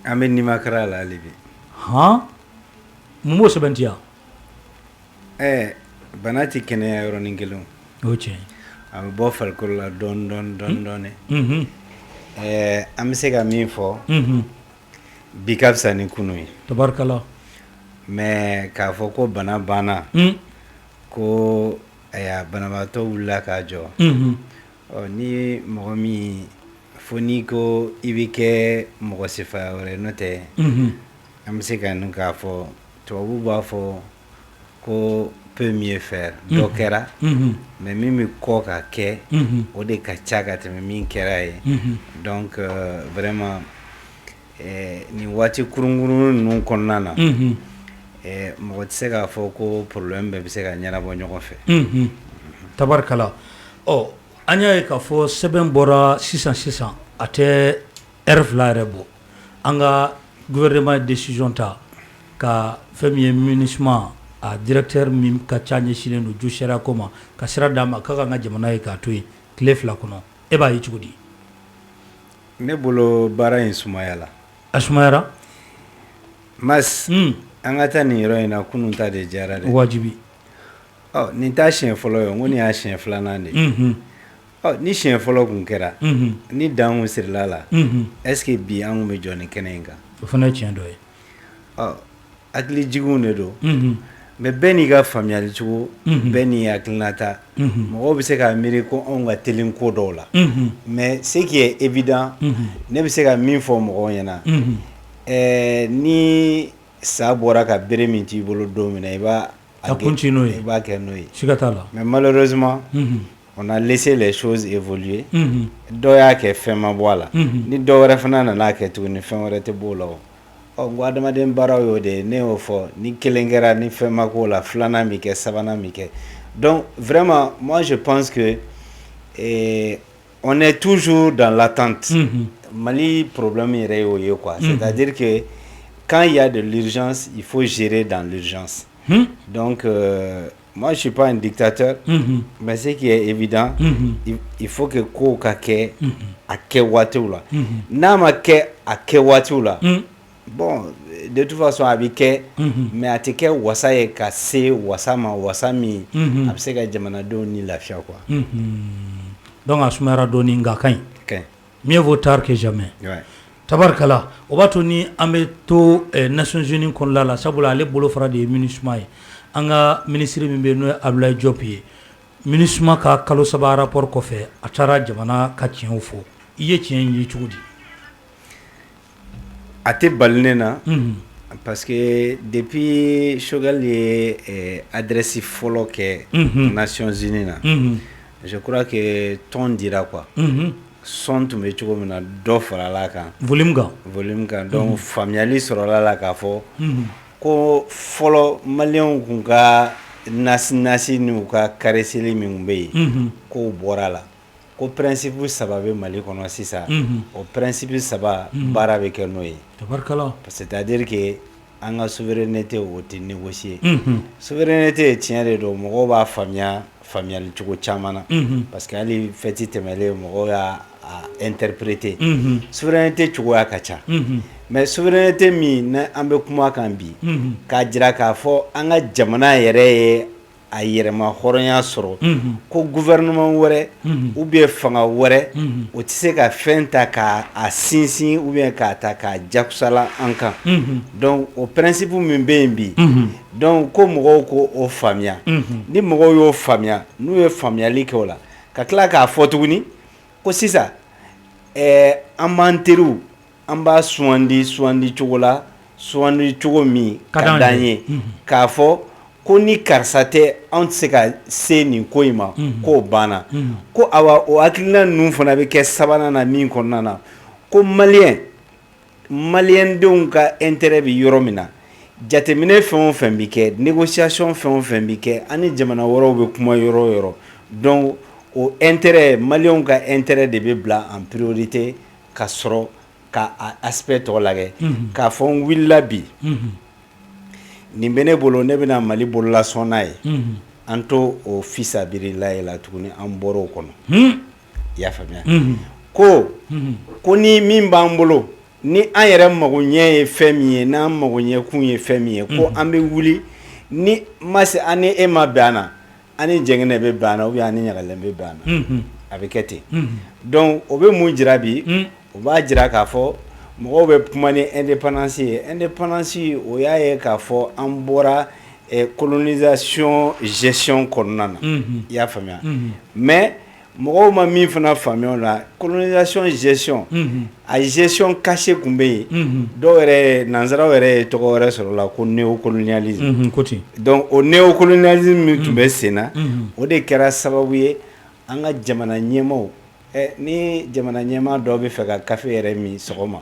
an bɛ Nimakara la hali bi. Mun b'o sɛbɛntiya? Bana tɛ kɛnɛya yɔrɔnin kelen o tiɲɛ. A bɛ bɔ farikolo la dɔɔni. An bɛ se ka min fɔ bi ka fisa ni kunu ye. Tabarikala. Mais k'a fɔ ko bana banna ko banabaatɔ wulila k'a jɔ. Ni mɔgɔ min fo n'i ko i bɛ kɛ mɔgɔ sifaya wɛrɛ n'o tɛ an bɛ se ka k'a fɔ tubabuw b'a fɔ ko peut mieux faire dɔ kɛra mais min bɛ kɔ ka kɛ o de ka ca ka tɛmɛ min kɛra ye. Donc vraiment nin waati kurunkurun ninnu kɔnɔna na mɔgɔ tɛ se k'a fɔ ko problème bɛɛ bɛ se ka ɲɛnabɔ ɲɔgɔn fɛ. Tabarikala. An y'a ye k'a fɔ sɛbɛn bɔra sisan a tɛ heure 2 yɛrɛ bɔ an ka gouvernement décision ta ka fɛn min ye MINUSMA a directeur min ka ca ɲɛsinnen don jo sariya ko ma ka sira d'a ma k'a ka an ka jamana ye k'a to yen tile 2 kɔnɔ e b'a ye cogo di? Ne bolo baara in sumayala. A sumayara? Mas an ka taa nin yɔrɔ in na kunun ta de diyara dɛ. Wajibi. Nin t'a siɲɛ fɔlɔ ye, n ko nin y'a siɲɛ 2nan de ye. Ni siɲɛ fɔlɔ kun kɛra ni dan kun sirila la est-ce que bi an kun bɛ jɔ nin kɛnɛ in kan? O fana ye tiɲɛ dɔ ye. Hakili jiginw de don mais bɛɛ n'i ka faamuyali cogo bɛɛ n'i hakilinata mɔgɔw bɛ se k'a miiri ko anw ka teli ko dɔw la mais ce qui est évident ne bɛ se ka min fɔ mɔgɔw ɲɛna ni sa bɔra ka bere min t'i bolo don min na i b'a kɛ n'o ye. Siga t'a la. Mais malheureusement on a laissé les choses évoluer. Dɔw y'a kɛ fɛn ma bɔ a la ni dɔw wɛrɛ fana nan'a kɛ tuguni fɛn wɛrɛ tɛ b'o la o. N ko adamaden baaraw y'o de ye ne y'o fɔ ni kelen kɛra ni fɛn ma k'o la filanan bɛ kɛ sabanan bɛ kɛ. Donc vraiment moi je pense que on est toujours dans l'attente. Mali problème yɛrɛ y'o ye quoi. C'est-à-dire que quand il y a de l'urgence il faut gérer dans l'urgence. Donc moi je suis pas un dictateur mais ce qui est évident il faut que ko ka kɛ a kɛ waatiw la. N'a ma kɛ a kɛ waatiw la bon de toute façon a bɛ kɛ mais a tɛ kɛ wasa ye ka se wasa ma wasa min a bɛ se ka jamanadenw ni lafiya quoi. Donc a sumayara dɔɔni nka a ka ɲi. Mieux vaut tard que jamais. Tabarikala o b'a to ni an bɛ to Nations Unies kɔnɔna la sabula ale bolofara de ye MINUSMA ye an ka ministre min bɛ yen n'o ye Abdoulaye Diop ye MINUSMA ka kalo 3 rapport kɔfɛ a taara jamana ka tiɲɛw fɔ i ye tiɲɛ in ye cogo di? A tɛ bali ne na parce que depuis Choguel ye adresse fɔlɔ kɛ Nations Unies na je crois que ton dira quoi. Son tun bɛ cogo min na dɔ farala kan. Volume kan donc faamuyali sɔrɔla la k'a fɔ ko fɔlɔ maliyɛnw kun ka nasi n'u ka kareseli min bɛ yen k'o bɔra la ko principe 3 bɛ Mali kɔnɔ sisan o principe 3 baara bɛ kɛ n'o ye. C'est-à-dire que an ka souveraineté o tɛ négocier. Souveraineté tiɲɛ de don mɔgɔw b'a faamuyali cogo caman na parce que hali fɛti tɛmɛlen mɔgɔw y'a interpréter. Souveraineté cogoya ka ca mais souveraineté min an bɛ kuma kan bi k'a jira k'a fɔ an ka jamana yɛrɛ ye a yɛrɛma hɔrɔnya sɔrɔ ko gouvernement wɛrɛ ou bien fanga wɛrɛ o tɛ se ka fɛn ta k'a sinsin ou bien k'a ta k'a jakusala an kan. Donc o principe min bɛ yen bi donc ko mɔgɔw ko o faamuya ni mɔgɔw y'o faamuya n'u ye faamuyali kɛ o la ka tila k'a fɔ tuguni ko sisan an b'an teriw an b'a sugandi cogo la sugandi cogo min ka d'an ye k'a fɔ ko ni karisa tɛ anw tɛ se ka se nin ko in ma k'o banna ko awa o hakilina ninnu fana bɛ kɛ sabanan na min kɔnɔna na ko maliyɛndenw ka intérêt bɛ yɔrɔ min na jateminɛ fɛn o fɛn bɛ kɛ négociation fɛn o fɛn bɛ kɛ ani jamana wɛrɛw bɛ kuma yɔrɔ o yɔrɔ donc o intérêt maliyɛnw ka intérêt de bɛ bila en priorité ka sɔrɔ ka aspect tɔgɔ lajɛ k'a fɔ n wulila bi nin bɛ ne bolo ne bɛna Mali bololasɔn n'a ye an to o fisabililayi la tuguni an bɔra o kɔnɔ i y'a faamuya ko ni min b'an bolo ni an yɛrɛ magoɲɛ ye fɛn min ye n'an magoɲɛ kun ye fɛn min ye ko an bɛ wuli ni ma se an ni e ma bɛn an na an ni jɛngɛnɛ bɛ bɛn an na ou bien an ni ɲagalen bɛ bɛn an na a bɛ kɛ ten donc o bɛ mun jira bi o b'a jira k'a fɔ mɔgɔw bɛ kuma ni indépendance ye indépendance o y'a ye k'a fɔ an bɔra colonisation gestion kɔnɔna na i y'a faamuya mais mɔgɔw ma min fana faamuya o la colonisation gestion a gestion cachée kun bɛ yen dɔw yɛrɛ nanzaraw yɛrɛ ye tɔgɔ wɛrɛ sɔrɔ la ko néocolonialisme donc o néocolonialisme min tun bɛ sen na o de kɛra sababu ye an ka jamana ɲɛmaaw ni jamana ɲɛmaa dɔw bɛ fɛ ka café yɛrɛ min sɔgɔma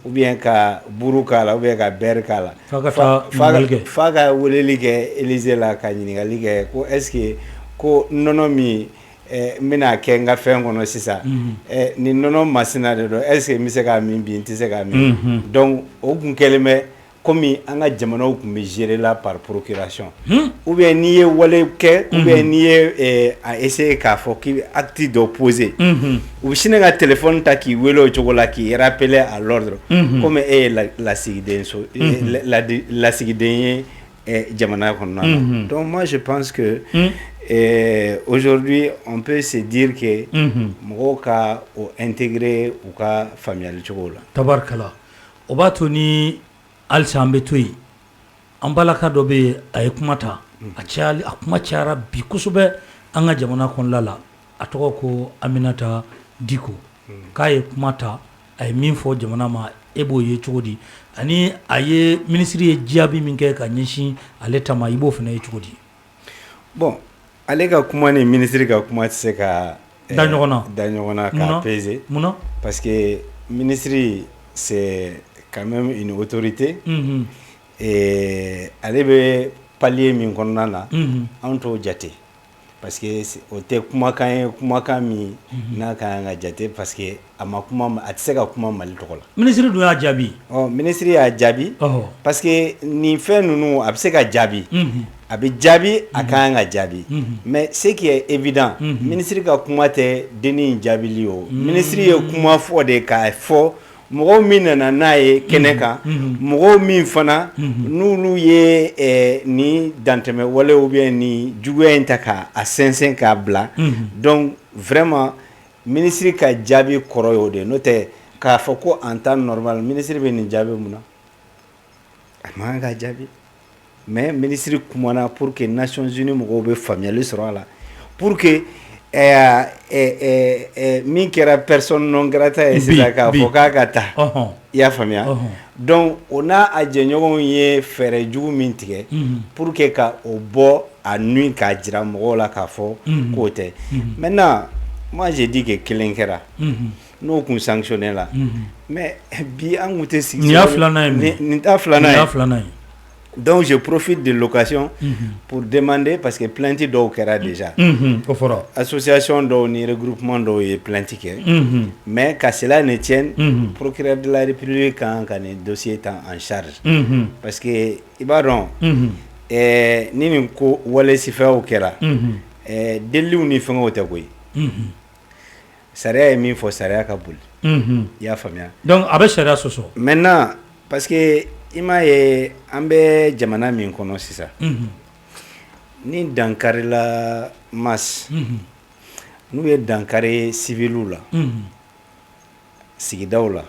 ou bien ka buru k'a la ou bien ka beurre k'a la f'a ka weleli kɛ Élysée la ka ɲininkali kɛ ko est-ce que ko nɔnɔ min n bɛna kɛ n ka fɛn kɔnɔ sisan ni nɔnɔ masina de don est-ce que n bɛ se k'a min bi n tɛ se k'a min donc o kun kɛlen bɛ comme an ka jamanaw kun bɛ gérer la par procuration ou bien n'i ye wale kɛ ou bien n'i ye a essayer k'a fɔ k'i bɛ acte dɔ poser u bɛ sin ka téléphone ta k'i wele o cogo la k'i rappeler à l'ordre comme e ye lasigiden so lasigiden ye jamana kɔnɔna na donc moi je pense que aujourd'hui on peut se dire que mɔgɔw ka o intégrer u ka faamuyali cogo la tabarikala o b'a to ni halisa an bɛ to yen an balaka dɔ bɛ yen a ye kuma ta a kuma cayara bi kosɛbɛ an ka jamana kɔnɔna la a tɔgɔ ko Aminata Diko k'a ye kuma ta a ye min fɔ jamana ma e b'o ye cogo di ani a ye minisiri ye jaabi min kɛ ka ɲɛsin ale ta ma i b'o fana ye cogo di bon ale ka kuma ni minisiri ka kuma tɛ se ka da ɲɔgɔn na k'a peser munna parce que ministre c'est quand même une autorité ale bɛ palier min kɔnɔna na anw t'o jate parce que o tɛ kumakan ye kumakan min n'a ka kan ka jate parce que a tɛ se ka kuma Mali tɔgɔ la minisiri dun y'a jaabi minisiri y'a jaabi parce que nin fɛn ninnu a bɛ se ka jaabi a bɛ jaabi a ka kan ka jaabi mais ce qui est évident minisiri ka kuma tɛ dennin jaabili o minisiri ye kuma fɔ de k'a fɔ mɔgɔw min nana n'a ye kɛnɛ kan mɔgɔw min fana n'olu ye ni dantɛmɛ wale ou bien ni juguya in ta k'a sɛnsɛn k'a bila donc vraiment minisiri ka jaabi kɔrɔ y'o de n'o tɛ k'a fɔ ko en temps normal minisiri bɛ nin jaabi mun na a man kan ka jaabi mais minisiri kumana pour que Nations Unies mɔgɔw bɛ faamuyali sɔrɔ a la pour que min kɛra personne non grata ye sisan k'a fɔ k'a ka taa i y'a faamuya donc o n'a a jɛɲɔgɔnw ye fɛɛrɛ jugu min tigɛ pour que ka o bɔ a nu k'a jira mɔgɔw la k'a fɔ k'o tɛ maintenant moi j'ai dit que kelen kɛra n'o kun sanctionné la mais bi an kun tɛ sigi nin y'a filanan ye nin t'a filanan ye donc je profite de l'occasion pour demander parce que plainte dɔw kɛra déjà association dɔw ni regroupement dɔw ye plainte kɛ mais qu'à cela ne tienne procureur de la République kan ka nin dossier ta en charge parce que i b'a dɔn ni nin ko wale sifɛnw kɛra deliliw ni fɛngɛw tɛ koyi sariya ye min fɔ sariya ka boli i y'a faamuya donc a bɛ sariya sɔsɔ maintenant parce que i m'a ye an bɛ jamana min kɔnɔ sisan ni dankarila mas n'u ye dankari civiliw la sigidaw la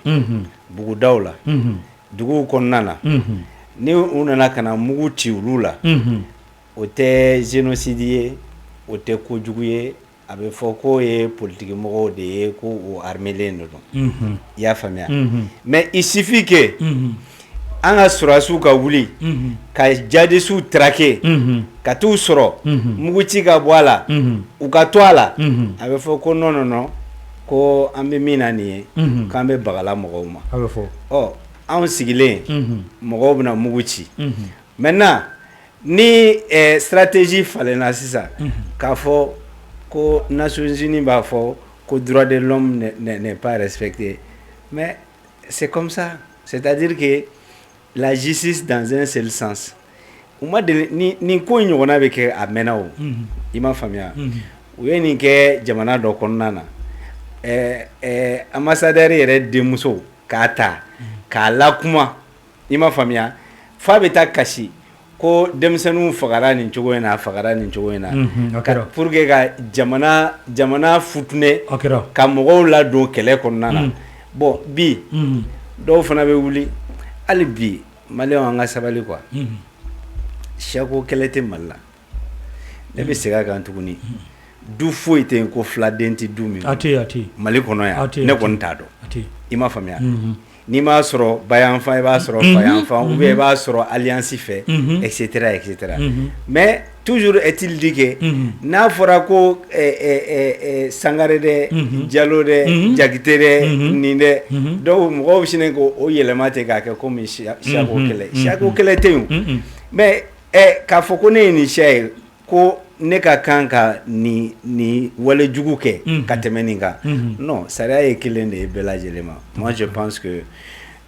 bugudaw la duguw kɔnɔna na ni u nana ka na mugu ci olu la o tɛ génocide ye o tɛ kojugu ye a bɛ fɔ k'o ye politique mɔgɔw de ye ko o armelen de don i y'a faamuya mais il suffit que an ka sɔrɔdasiw ka wuli ka jihadistes traquer ka t'u sɔrɔ muguci ka bɔ a la u ka to a la a bɛ fɔ ko non ko an bɛ min na nin ye k'an bɛ bagala mɔgɔw ma a bɛ fɔ anw sigilen mɔgɔw bɛna mugu ci maintenant ni stratégie falenna sisan k'a fɔ ko Nations Unies b'a fɔ ko droit de l'homme n'est pas respecté mais c'est comme ça c'est-à-dire que la justice dans un seul sens u ma deli nin ko in ɲɔgɔnna bɛ kɛ a mɛnna o i ma faamuya u ye nin kɛ jamana dɔ kɔnɔna na ambassadeur yɛrɛ denmuso k'a ta k'a lakuma i m'a faamuya fa bɛ taa kasi ko denmisɛnninw fagara nin cogo in na fagara nin cogo in na pour que ka jamana futune ka mɔgɔw ladon kɛlɛ kɔnɔna na bon bi dɔw fana bɛ wuli hali bi maliyɛnw an ka sabali quoi siyako kɛlɛ tɛ Mali la ne bɛ segin a kan tuguni du foyi tɛ yen ko filaden tɛ du min Mali kɔnɔ yan ne kɔni t'a dɔn i m'a faamuya n'i m'a sɔrɔ bayanfan i b'a sɔrɔ fayanfan ou bien i b'a sɔrɔ alliance fɛ etc. Mais toujours est-il dit que n'a fɔra ko Sangare dɛ Jalo dɛ Jakite dɛ nin dɛ donc mɔgɔw bɛ sin ko o yɛlɛma ten k'a kɛ komi siyako kɛlɛ tɛ yen mais k'a fɔ ko ne ye nin siya ye ko ne ka kan ka ni walejugu kɛ ka tɛmɛ nin kan non sariya ye kelen de ye bɛɛ lajɛlen ma moi je pense que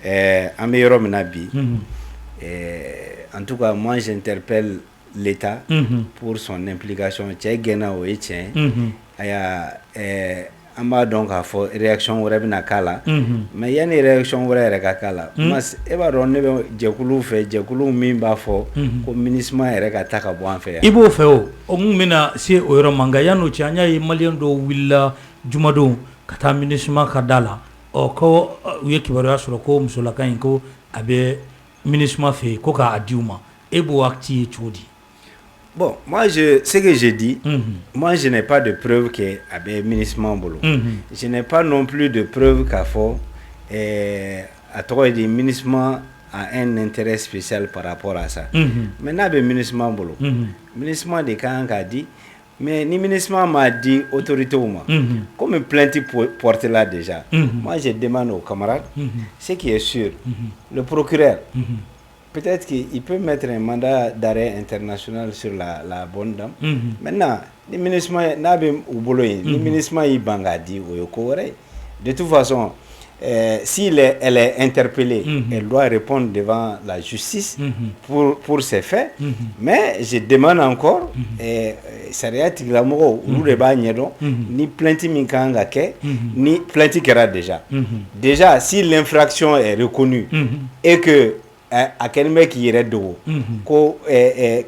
an bɛ yɔrɔ min na bi en tout cas moi j'interpelle l'État pour son implication cɛ gɛnna o ye tiɲɛ aya an b'a dɔn k'a fɔ réaction wɛrɛ bɛna k'a la mais yanni réaction wɛrɛ yɛrɛ ka k'a la e b'a dɔn ne bɛ jɛkuluw fɛ jɛkuluw min b'a fɔ ko MINUSMA yɛrɛ ka ta ka bɔ an fɛ yan i b'o fɛ o mun bɛna se o yɔrɔ ma nka yan'o cɛ an y'a ye maliyɛn dɔw wulila jumadon ka taa MINUSMA ka da la ko u ye kibaruya sɔrɔ ko musolaka in ko a bɛ MINUSMA fɛ yen ko k'a di u ma e b'o acte ye cogo di? Bon, moi, ce que j'ai dit, moi, je n'ai pas de preuve qu'il y a un MINUSMA en boulot. Je n'ai pas non plus de preuve qu'à fond, à travers des MINUSMA a un intérêt spécial par rapport à ça. Maintenant, le MINUSMA en boulot. MINUSMA de quand a dit, mais ni MINUSMA m'a dit autorité ou moi. Comme une plainte portée là déjà, moi, je demande aux camarades, ce qui est sûr, le procureur, peut-être qu'il peut mettre un mandat d'arrêt international sur la bonne dame. Maintenant, le MINUSMA n'a pas eu le MINUSMA il bangadi ou de toute façon, si elle est interpellée, elle doit répondre devant la justice pour ses faits. Mais je demande encore, sariya tigilamɔgɔw olu de b'a ɲɛdɔn ni plainte min kan ka kɛ ni plainte kɛra déjà. Déjà, si l'infraction est reconnue et que a kɛlen bɛ k'i yɛrɛ dogo ko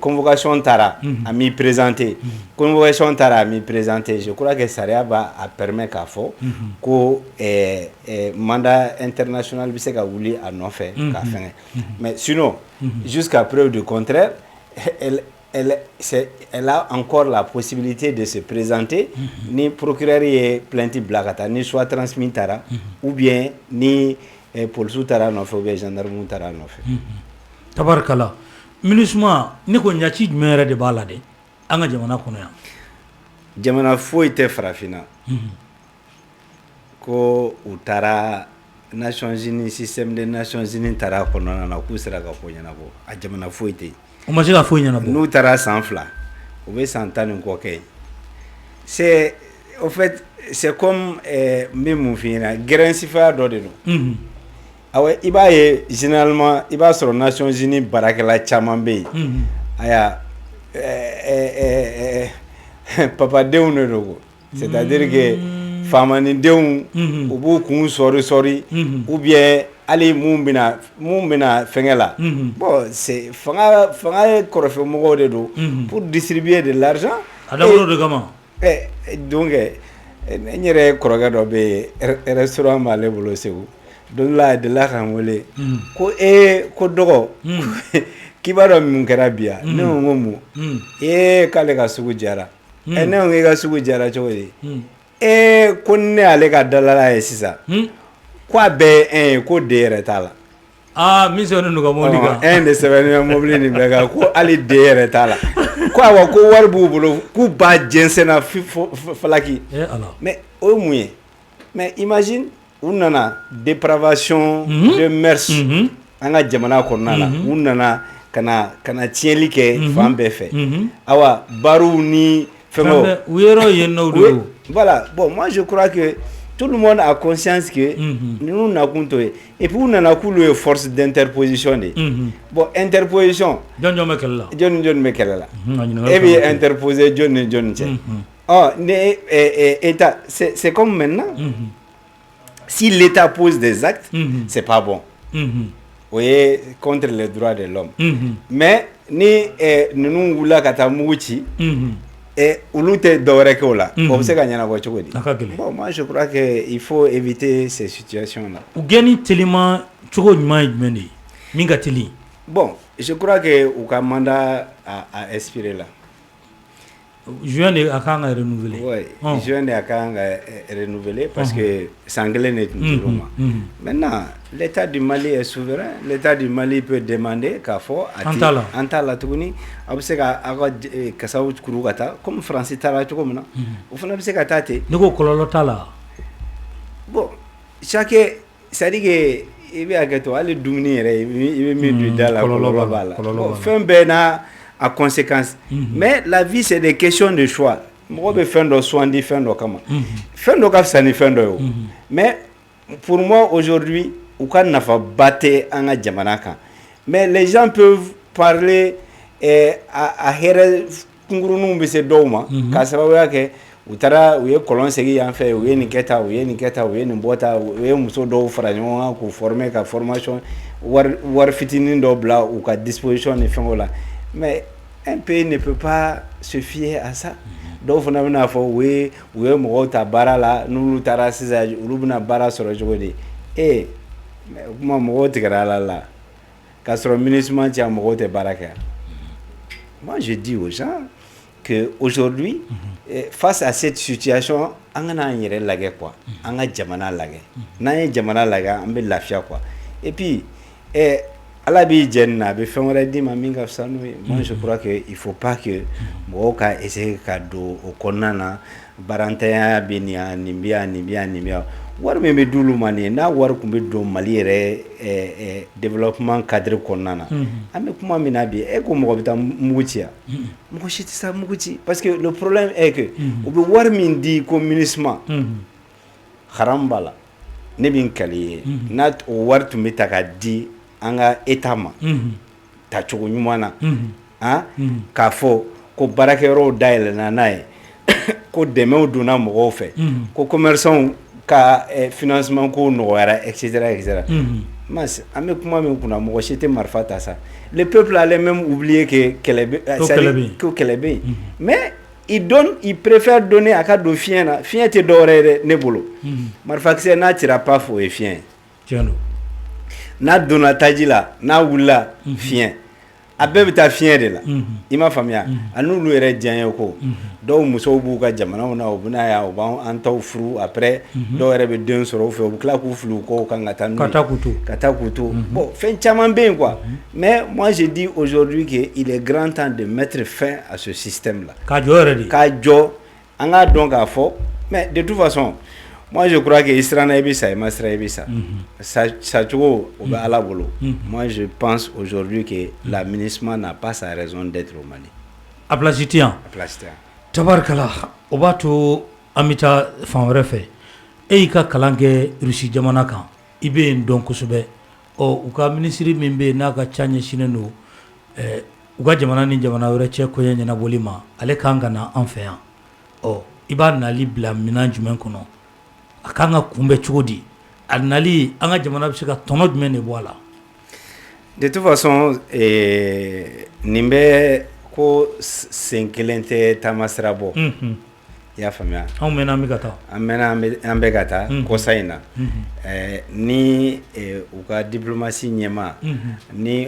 convocation taara a m'i présenter convocation taara a m'i présenter je crois que sariya b'a permettre k'a fɔ ko mandat international bɛ se ka wuli a nɔfɛ k'a fɛngɛ mais sinon jusqu'à preuve du contraire elle a encore la possibilité de se présenter ni procureur ye plainte bila ka taa ni soit transmis taara ou bien ni policiers taara nɔfɛ ou bien gendarmes taara nɔfɛ. Tabarikala MINUSMA ne ko ɲaci jumɛn yɛrɛ de b'a la dɛ an ka jamana kɔnɔ yan. Jamana foyi tɛ farafinna ko u taara Nations Unies système des Nations Unies taara kɔnɔna na k'u sera ka ko ɲɛnabɔ a jamana foyi tɛ yen. O ma se ka foyi ɲɛnabɔ. N'u taara san 2 u bɛ san 10 ni kɔ kɛ yen. C'est au fait c'est comme n bɛ mun f'i ɲɛna gɛrɛnsifaya dɔ de don. Awa i b'a ye généralement i b'a sɔrɔ Nations Unies baarakɛla caman bɛ yen aya papadenw de don c'est-à-dire que faamanidenw u b'u kun sɔri ou bien hali mun bɛna fɛngɛ la bon c'est fanga ye kɔrɔfɛmɔgɔw de don pour distribuer de l'argent a dabɔra o de kama donc n yɛrɛ kɔrɔkɛ dɔ bɛ yen restaurant b'ale bolo Segu don la delila ka n wele ko ko dɔgɔ k'i b'a dɔn mun kɛra bi yan ne ko mun k'ale ka sugu jara ne ko i ka sugu jara cogo di ko ne ale ka dalala ye sisan ko a bɛɛ ye ko den yɛrɛ t'a la min sɛbɛnnen don ka mobili kan de sɛbɛnnen bɛ mobili nin bɛɛ kan ko hali den yɛrɛ t'a la ko awa ko wari b'u bolo k'u ba jɛnsɛnna falaki mais o ye mun ye mais imagine u nana dépravation de mœurs an ka jamana kɔnɔna la u nana kana tiɲɛli kɛ fan bɛɛ fɛ awa barow ni fɛngɛw u yɔrɔ yen nɔ de voilà bon moi je crois que tout le monde a conscience que nous nakun to ye et puis u nana k'ulu ye force d'interposition de bon interposition jɔn bɛ kɛlɛ la jɔn bɛ kɛlɛ la e bɛ interposer jɔn ni jɔn cɛ ne état c'est comme maintenant si l'État pose des actes, c'est pas bon. Vous voyez, contre les droits de l'homme. Mais ni nous voulons kata muguchi et ulute doreke ola. Bon, c'est gagné la voiture. Bon, moi je crois que il faut éviter ces situations-là. Ou gagner tellement chogo nyumani mingatili. Bon, je crois que au mandat a expiré là. Juin est à quand renouveler. Oui, juin est à quand renouveler parce que Sanglé n'est toujours pas. Maintenant, l'État du Mali est souverain. L'État du Mali peut demander qu'à fort Antala Tuguni, Abseka Agad Kasaout Kurugata, comme Francis Taratumna, ou Fanabseka Tate. Nous Kolotala. Bon, chaque. C'est-à-dire que il va gâteau, aller dominer, il va mettre dans la colobala. Fin bena à conséquence. Mais la vie, c'est des questions de choix. Moi, je fais un soin de faire comment. Faire un cap, ça n'est pas un. Mais pour moi, aujourd'hui, on n'a pas battu en Djamanaka. Mais les gens peuvent parler à Here Kungurunu Bese Doma, Kasawa, Utara, ou colon segi en fait, ou niketa, ou nimbota, ou muso do fragnon, ou former ka formation, war fitinin do bla, ou ka disposition de fingola. Mais un pays ne peut pas se fier à ça. Donc, on a fait oui, ta bara là, nous tara sisa, ulubna bara sur le jodi. Eh, moi, moi, te grala là. Castro ministre tia moi te baraka. Moi, je dis aux gens que aujourd'hui, face à cette situation, on a une lagé quoi. On a jamana lagé. N'a jamana laga, on met la fia quoi. Et puis, moi je crois qu'il ne faut pas que Moka essaie de au Konana, Barantaya, Benia, Nibia. War me dulu mani na war kumbe do Mali développement cadre Konana. Ame kuma minabi e ko mo bita mugutia. Mo shiti sa muguti parce que le problème est que obi war min di communisme. Harambala ne bin kaliye nat o war tumita ka di anga etama ta chogo nyumana ka fo ko barakero daile na nae ko deme duna mo fe ko commerçant ka financement ko no wara etc. Mas ame kuma me kuna mo chete marfata ça le peuple allait même oublier que Kelebe mais il préfère donner à cas de fien te doré nebolo marfaxe na tira pas fo e fien tiano na donna tajila na wula fien a bɛɛ bɛ taa fiɲɛ de la i ma faamuya a n'olu yɛrɛ diyaɲɛ ko dɔw musow b'u ka jamanaw na u bɛna ya u b'an taw furu après dɔw yɛrɛ bɛ den sɔrɔ u fɛ u bɛ tila k'u fili u kɔ kan ka taa n'u ye ka taa k'u to bon fɛn caman bɛ yen quoi mais moi je dis aujourd'hui que il est grand temps de mettre fin à ce système là k'a jɔ yɛrɛ de k'a jɔ an k'a dɔn k'a fɔ mais de toute façon moi je crois que Israël Ebissa et Masra Ebissa ça tugo au ala bolo. Moi je pense aujourd'hui que l'administration n'a pas sa raison d'être au Mali. A Plastien. Tabarkala obato amita fanwere fe e ka kalange Russie jamana kan ibe ndon kusube o uka ministry mimbe na ka chanye shineno uga jamana ni jamana wore che ko nyanya na bolima ale kanga na anfean o iba na libla minanjmen kono akanga kumbe chudi alnali anga jamana bishika tono jmen ne boala. De toute façon nimbe ko senkelente tamasrabo ya famia amena migata ambegata ko saina ni uka diplomatie nyema ni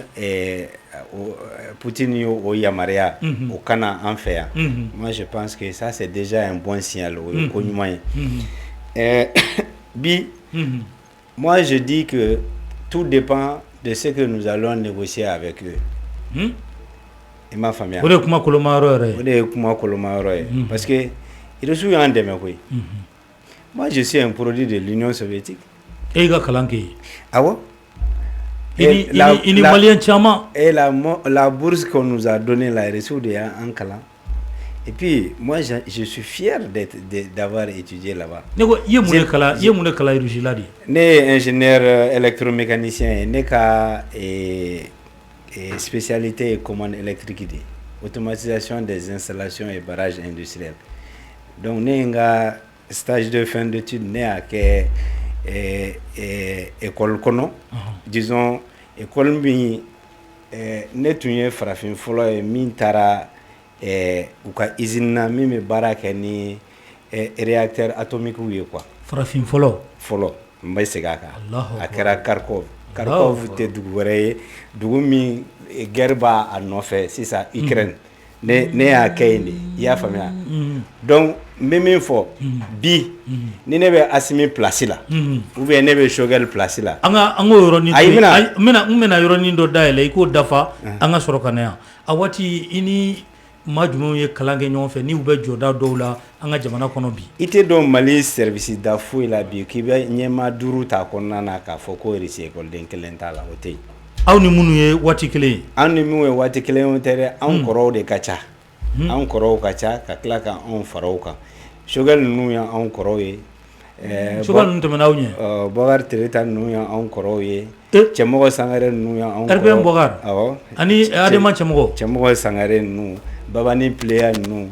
Poutine au Yamaria au Kana en fait. Moi je pense que ça c'est déjà un bon signal au moi je dis que tout dépend de ce que nous allons négocier avec eux. Et ma famille. Parce que ils sont en démocratie. Moi je suis un produit de l'Union soviétique. Et ah ouais? Et la bourse qu'on nous a donnée là, reçue de Ankala. Et puis, moi, je suis fier d'avoir étudié là-bas. Né ingénieur électromécanicien, né qu'à spécialité et commande électrique, automatisation des installations et barrages industriels. Donc, né un stage de fin d'études, né à école kɔnɔ disons école min ne tun ye farafin fɔlɔ ye min taara u ka usine na min bɛ baara kɛ ni réacteur atomique ye quoi. farafin fɔlɔ n bɛ segin a kan a kɛra Kharkov tɛ dugu wɛrɛ ye dugu min guerre b'a nɔfɛ sisan Ukraine ne y'a kɛ yen de i y'a faamuya donc n bɛ min fɔ bi ni ne bɛ Asimi place la ou bien ne bɛ Choguel place la an k'o yɔrɔnin to n bɛna yɔrɔnin dɔ dayɛlɛ i k'o dafa an ka sɔrɔ ka na yan a waati i ni maa jumɛnw ye kalan kɛ ɲɔgɔn fɛ ni u bɛ jɔda dɔw la an ka jamana kɔnɔ bi i tɛ dɔn Mali service da foyi la bi k'i bɛ ɲɛmaa 5 ta kɔnɔna na k'a fɔ ko RISI école kelen t'a la o tɛ yen. aw ni minnu ye waati kelen ye an ni minnu ye waati kelen o tɛ dɛ anw kɔrɔw de ka ca anw kɔrɔw ka ca ka tila ka anw fara o kan Choguel ninnu y'anw kɔrɔw ye Choguel ninnu tɛmɛna aw ɲɛ Bokar Tereta ninnu y'anw kɔrɔw ye Cɛmɔgɔ Sangare ninnu y'anw kɔrɔw RPM Bokar awɔ ani Adama Cɛmɔgɔ Sangare ninnu Babani Pleya ninnu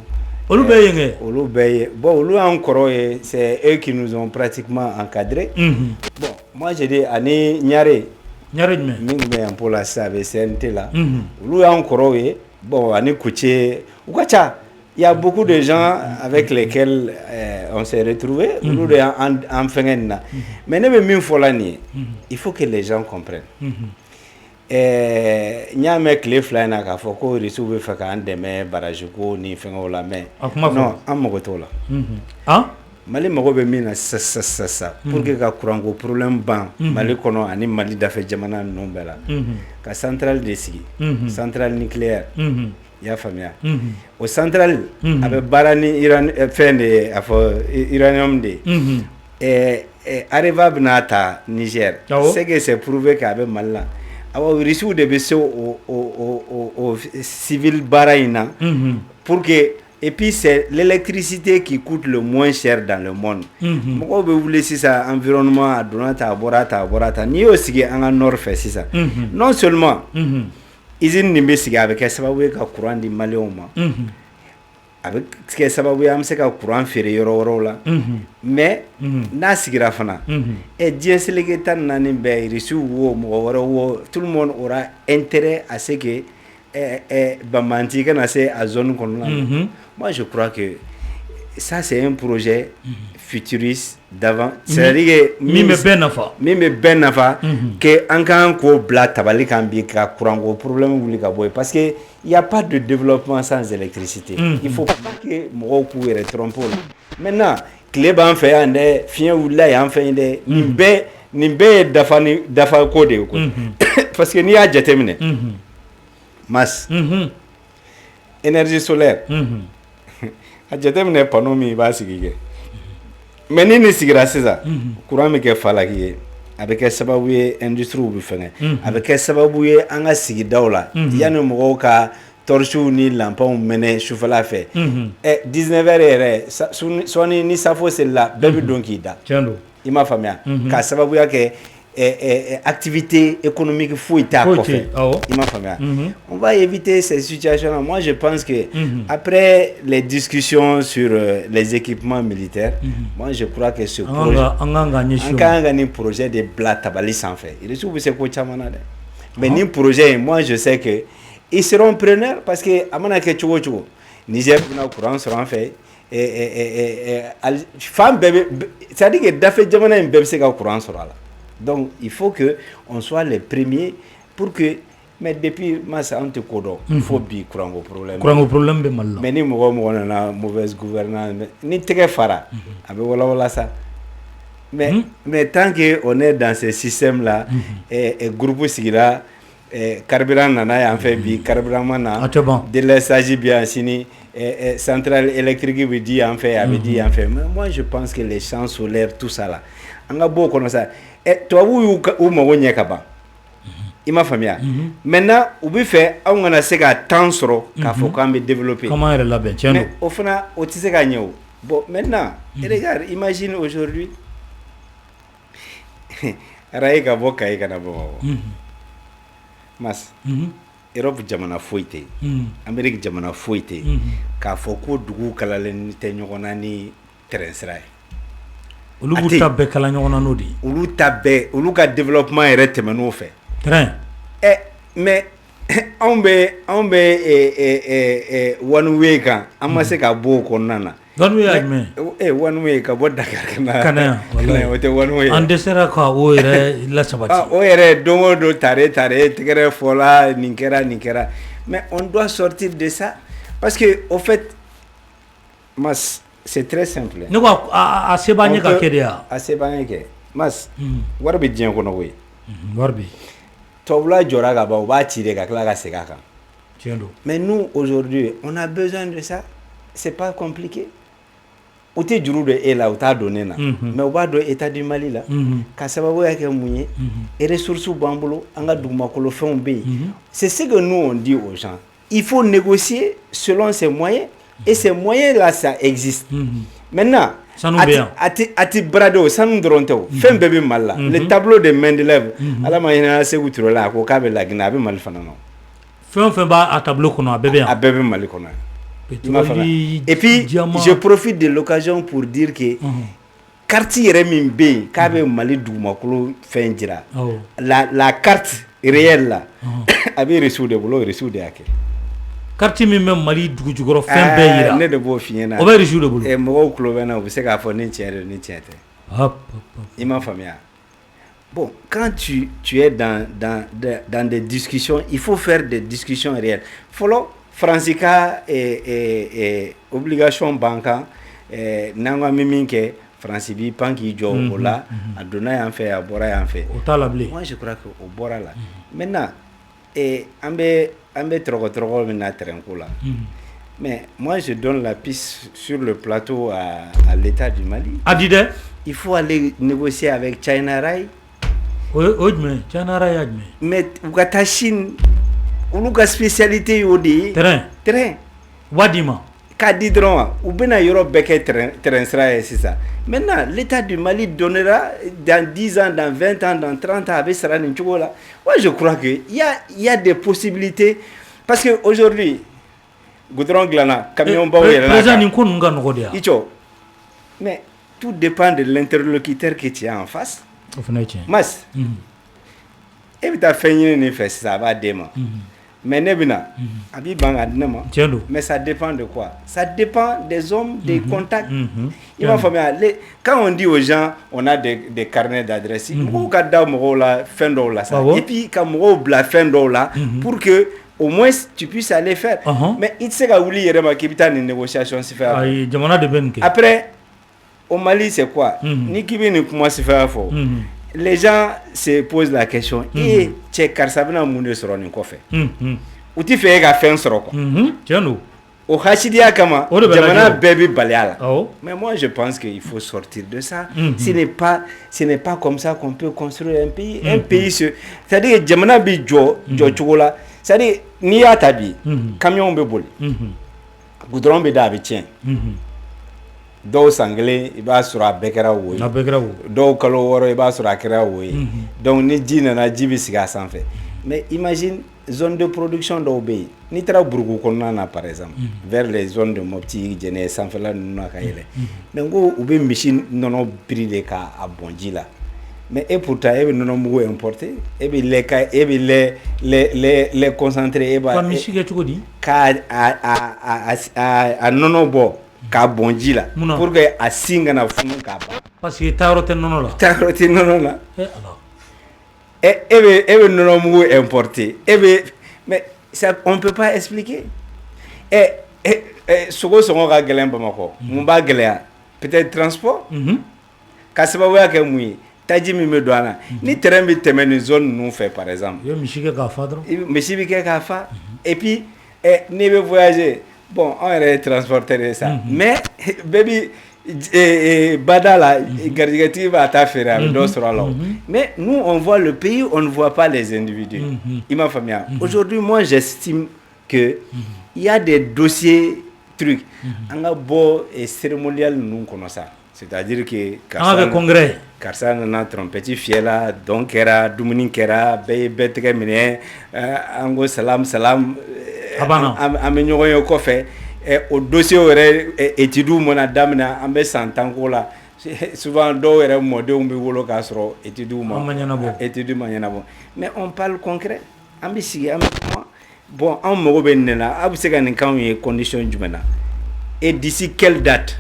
olu bɛɛ ye kɛ olu bɛɛ ye bon olu y'anw kɔrɔw ye c'est eux qui nous ont pratiquement encadrés bon moi je dis ani Ɲare jumɛn min tun bɛ yan pour la sisan a bɛ CNT la olu y'anw kɔrɔw ye bon ani Kuce u ka ca il y a beaucoup de gens avec lesquels on s'est retrouvés olu de y'an fɛngɛ nin na mais ne bɛ min fɔ la nin ye il faut que les gens comprennent n y'a mɛn tile 2 in na k'a fɔ ko RISI bɛ fɛ k'an dɛmɛ barrage ko ni fɛngɛw la mais non an mago t'o la Mali mago bɛ min na sisan pour que ka courant ko problème ban Mali kɔnɔ ani Mali dafɛ jamana ninnu bɛɛ la ka centrale de sigi centrale nucléaire i y'a faamuya o centrale a bɛ baara ni fɛn de ye a fɔ uranium de ye Areva bɛna ta Niger c'est que c'est prouvé que a bɛ Mali la awɔ RISI de bɛ se o civil baara in na pour que et puis c'est l'électricité qui coûte le moins cher dans le monde mɔgɔw bɛ wuli sisan environnement a donna ta a bɔra ta n'i y'o sigi an ka nord fɛ sisan non seulement usine nin bɛ sigi a bɛ kɛ sababu ye ka courant di maliyɛnw ma a bɛ kɛ sababu ye an bɛ se ka courant feere yɔrɔ wɛrɛw la mais n'a sigira fana diɲɛ seleke 14 bɛɛ RISI wo mɔgɔ wɛrɛ wo tout le monde aura intérêt à ce que Bamanti kana se à zone kɔnɔna na moi je crois que ça c'est un projet futuriste d'avant c'est-à-dire que min bɛ bɛɛ nafa que an kan k'o bila tabali kan bi ka courant ko problème wuli ka bɔ yen parce que il y a pas de développement sans électricité il faut pas que mɔgɔw k'u yɛrɛ tromper o la maintenant tile b'an fɛ yan dɛ fiɲɛ wulila y'an fɛ yen dɛ nin bɛɛ ye dafa ko de ye quoi parce que n'i y'a jateminɛ Mas énergie solaire a jateminɛ panneau min i b'a sigi kɛ mais ni nin sigira sisan courant bɛ kɛ falaki ye a bɛ kɛ sababu ye industrie bɛ fɛngɛ a bɛ kɛ sababu ye an ka sigidaw la yanni mɔgɔw ka torches ni lampons mɛnɛ sufɛla fɛ 19h yɛrɛ sɔɔni ni safo selila bɛɛ bɛ don k'i da i m'a faamuya k'a sababuya kɛ activité économique foyi t'a kɔfɛ i m'a faamuya on va éviter ces situations là moi je pense que après les discussions sur les équipements militaires moi je crois que ce projet an kan ka nin projet de bila tabali sanfɛ RISI bɛ se ko caman na dɛ mais nin projet moi je sais que ils seront preneurs parce que a mana kɛ cogo cogo Niger bɛna courant sɔrɔ an fɛ fan bɛɛ c'est-à-dire que dafɛ jamana in bɛɛ bɛ se ka courant sɔrɔ a la donc il faut que on soit les premiers pour que mais depuis masa an tɛ ko dɔn il faut bi courant ko problème bɛ Mali la mais ni mɔgɔ nana mauvaise gouvernance ni tɛgɛ fara a bɛ walawala sa mais tant que on est dans ce système là groupe sigira carburant nana yan fɛ bi carburant ma na délestage bi yan sini centrale électrique bɛ di yan fɛ a bɛ di yan fɛ mais moi je pense que les champs solaires tout ça là an ka bɔ o kɔnɔ sa tubabuw y'u mago ɲɛ ka ban i m'a faamuya maintenant u bɛ fɛ anw kana se ka temps sɔrɔ k'a fɔ k'an bɛ développer comment yɛrɛ labɛn tiɲɛ don mais o fana o tɛ se ka ɲɛ o bon maintenant regarde imagine aujourd'hui araye ka bɔ Kayi kana Bamakɔ mas Europe jamana foyi tɛ yen Amérique jamana foyi tɛ yen k'a fɔ ko dugu kalalen tɛ ɲɔgɔn na ni terrain sira ye olu ta bɛɛ kala ɲɔgɔn n'o de ye olu ta bɛɛ olu ka développement yɛrɛ tɛmɛn'o fɛ mais anw bɛ one way kan an ma se ka bɔ o kɔnɔna na one way ya jumɛn one way ka bɔ Dakar ka na yan o tɛ one way an dɛsɛra ka o yɛrɛ lasabati o yɛrɛ don o don tare tɛgɛrɛ fɔla nin kɛra mais on doit sortir de ça parce que au fait Mas c'est très simple ne ko a se b'an ye ka kɛ de ya a se b'an ye kɛ Mas wari bɛ diɲɛ kɔnɔ koyi wari bɛ tɔbula jɔra ka ban u b'a ci de ka tila ka segin a kan tiɲɛ don mais nous aujourd'hui on a besoin de ça c'est pas compliqué u tɛ juru de e la u t'a don ne na mais u b'a dɔn état du Mali la ka sababuya kɛ mun ye ressources b'an bolo an ka dugumakolo fɛnw bɛ yen c'est ce que nous on dit aux gens il faut négocier selon ses moyens et ces moyens là ça existe maintenant ati brado sanu dɔrɔn tɛ o fɛn bɛɛ bɛ Mali la le tableau de Mendeleev ala ma hinɛ Segu Ture la a ko k'a bɛ Laginɛ a bɛ Mali fana na fɛn fɛn b'a tableau kɔnɔ a bɛɛ bɛ yan a bɛɛ bɛ Mali kɔnɔ et puis je profite de l'occasion pour dire que quartier yɛrɛ min bɛ yen k'a bɛ Mali dugumakolo fɛn jira la carte réelle la a bɛ reçu de bolo reçu de y'a kɛ quartier min bɛ Mali dugu jukɔrɔ fɛn bɛɛ yira ne de b'o f'i ɲɛna o bɛ reçu de bolo mɔgɔw tulo bɛ n na u bɛ se k'a fɔ ni tiɲɛ don ni tiɲɛ tɛ i m'a faamuya bon quand tu es dans des discussions il faut faire des discussions réelles fɔlɔ Faransi ka obligation b'an kan n'an ko an bɛ min kɛ Faransi b'i pan k'i jɔ o la a donna yan fɛ a bɔra yan fɛ o t'a la bilen moi je crois que o bɔra la maintenant an bɛ tɔrɔgɔ min na terrain ko la mais moi je donne la piste sur le plateau à l'état du Mali a di dɛ il faut aller négocier avec China Rail o jumɛn China Rail ya jumɛn mais u ka taa Chine olu ka spécialité y'o de ye terrain wa di ma k'a di dɔrɔn u bɛna yɔrɔ bɛɛ kɛ terrain sira ye sisan maintenant l'état du Mali donnera dans 10 ans dans 20 ans dans 30 ans a bɛ sara nin cogo la moi je crois que il y a des possibilités parce que aujourd'hui goudron dilanna camion baw yɛrɛ la président nin ko ninnu ka nɔgɔ de ya Icho mais tout dépend de l'interlocuteur que tu as en face o fana ye tiɲɛ Mas e bɛ taa fɛn ɲini nin fɛ sisan a b'a d'e ma mais ne bɛna a b'i ban ka di ne ma mais ça dépend de quoi ça dépend des hommes des contacts i m'a faamuya quand on dit aux gens on a des carnets d'adresse mɔgɔw ka da mɔgɔw la fɛn dɔw la sa et puis ka mɔgɔw bila fɛn dɔw la pour que au moins tu puisses aller faire mais i tɛ se ka wuli yɛrɛ ma k'i bɛ taa nin négociation si fɛ ayi jamana de bɛ nin kɛ après au Mali c'est quoi ni k'i bɛ nin kuma si fɛ fɔ les gens se posent la question et cɛ karisa bɛna mun de sɔrɔ nin kɔfɛ u tɛ fɛ e ka fɛn sɔrɔ quoi tiɲɛ don o hasidiya kama jamana bɛɛ bɛ bali a la mais moi je pense qu'il faut sortir de ça ce n'est pas comme ça qu'on peut construire un pays c'est-à-dire jamana bɛ jɔ cogo la c'est-à-dire n'i y'a ta bi camion bɛ boli goudron bɛ da a bɛ tiɲɛ dɔw san kelen i b'a sɔrɔ a bɛɛ kɛra wo ye dɔw kalo wɔɔrɔ i b'a sɔrɔ a kɛra wo ye donc ni ji nana ji bɛ sigi a sanfɛ mais imagine zone de production dɔw bɛ yen n'i taara Burugu kɔnɔna na par exemple vers les zones de Mopti Jɛnɛ sanfɛla ninnu na ka yɛlɛ mais n ko u bɛ misi nɔnɔ prix de k'a bɔn ji la mais et pourtant e bɛ nɔnɔ mugu importer e bɛ lait concentré e b'a ka misi kɛ cogo di k'a nɔnɔ bɔ k'a bɔn ji la pour que a sin kana funu k'a ban parce que taayɔrɔ tɛ nɔnɔ la taayɔrɔ tɛ nɔnɔ la e bɛ nɔnɔ mugu importer mais ça on peut pas expliquer sogo sɔngɔ ka gɛlɛn Bamakɔ mun b'a gɛlɛya peut-être transport ka sababuya kɛ mun ye taji min bɛ don a la ni terrain bɛ tɛmɛ nin zone ninnu fɛ par exemple i bɛ misi kɛ k'a fa dɔrɔn misi bɛ kɛ k'a fa et puis n'i bɛ voyager bon anw yɛrɛ ye transporteur ye sa mais bɛɛ bi bada la garijɛgɛtigi b'a ta feere a bɛ dɔ sɔrɔ a la mais nous on voit le pays on ne voit pas les individus i m'a faamuya aujourd'hui moi j'estime que il y a des dossiers trucs an ka bɔ cérémonial ninnu kɔnɔ sa c'est-à-dire que karisa nana trompette fiyɛ la dɔn kɛra dumuni kɛra bɛɛ ye bɛɛ tɛgɛ minɛ an ko salam an bɛ ɲɔgɔn ye kɔfɛ o dossier yɛrɛ études mana daminɛ an bɛ san 10 ko la souvent dɔw yɛrɛ mɔdenw bɛ wolo k'a sɔrɔ études ma ɲɛnabɔ mais on parle concret an bɛ sigi an bɛ kuma bon anw mago bɛ nin na a bɛ se ka nin k'anw ye condition jumɛn na et d'ici quelle date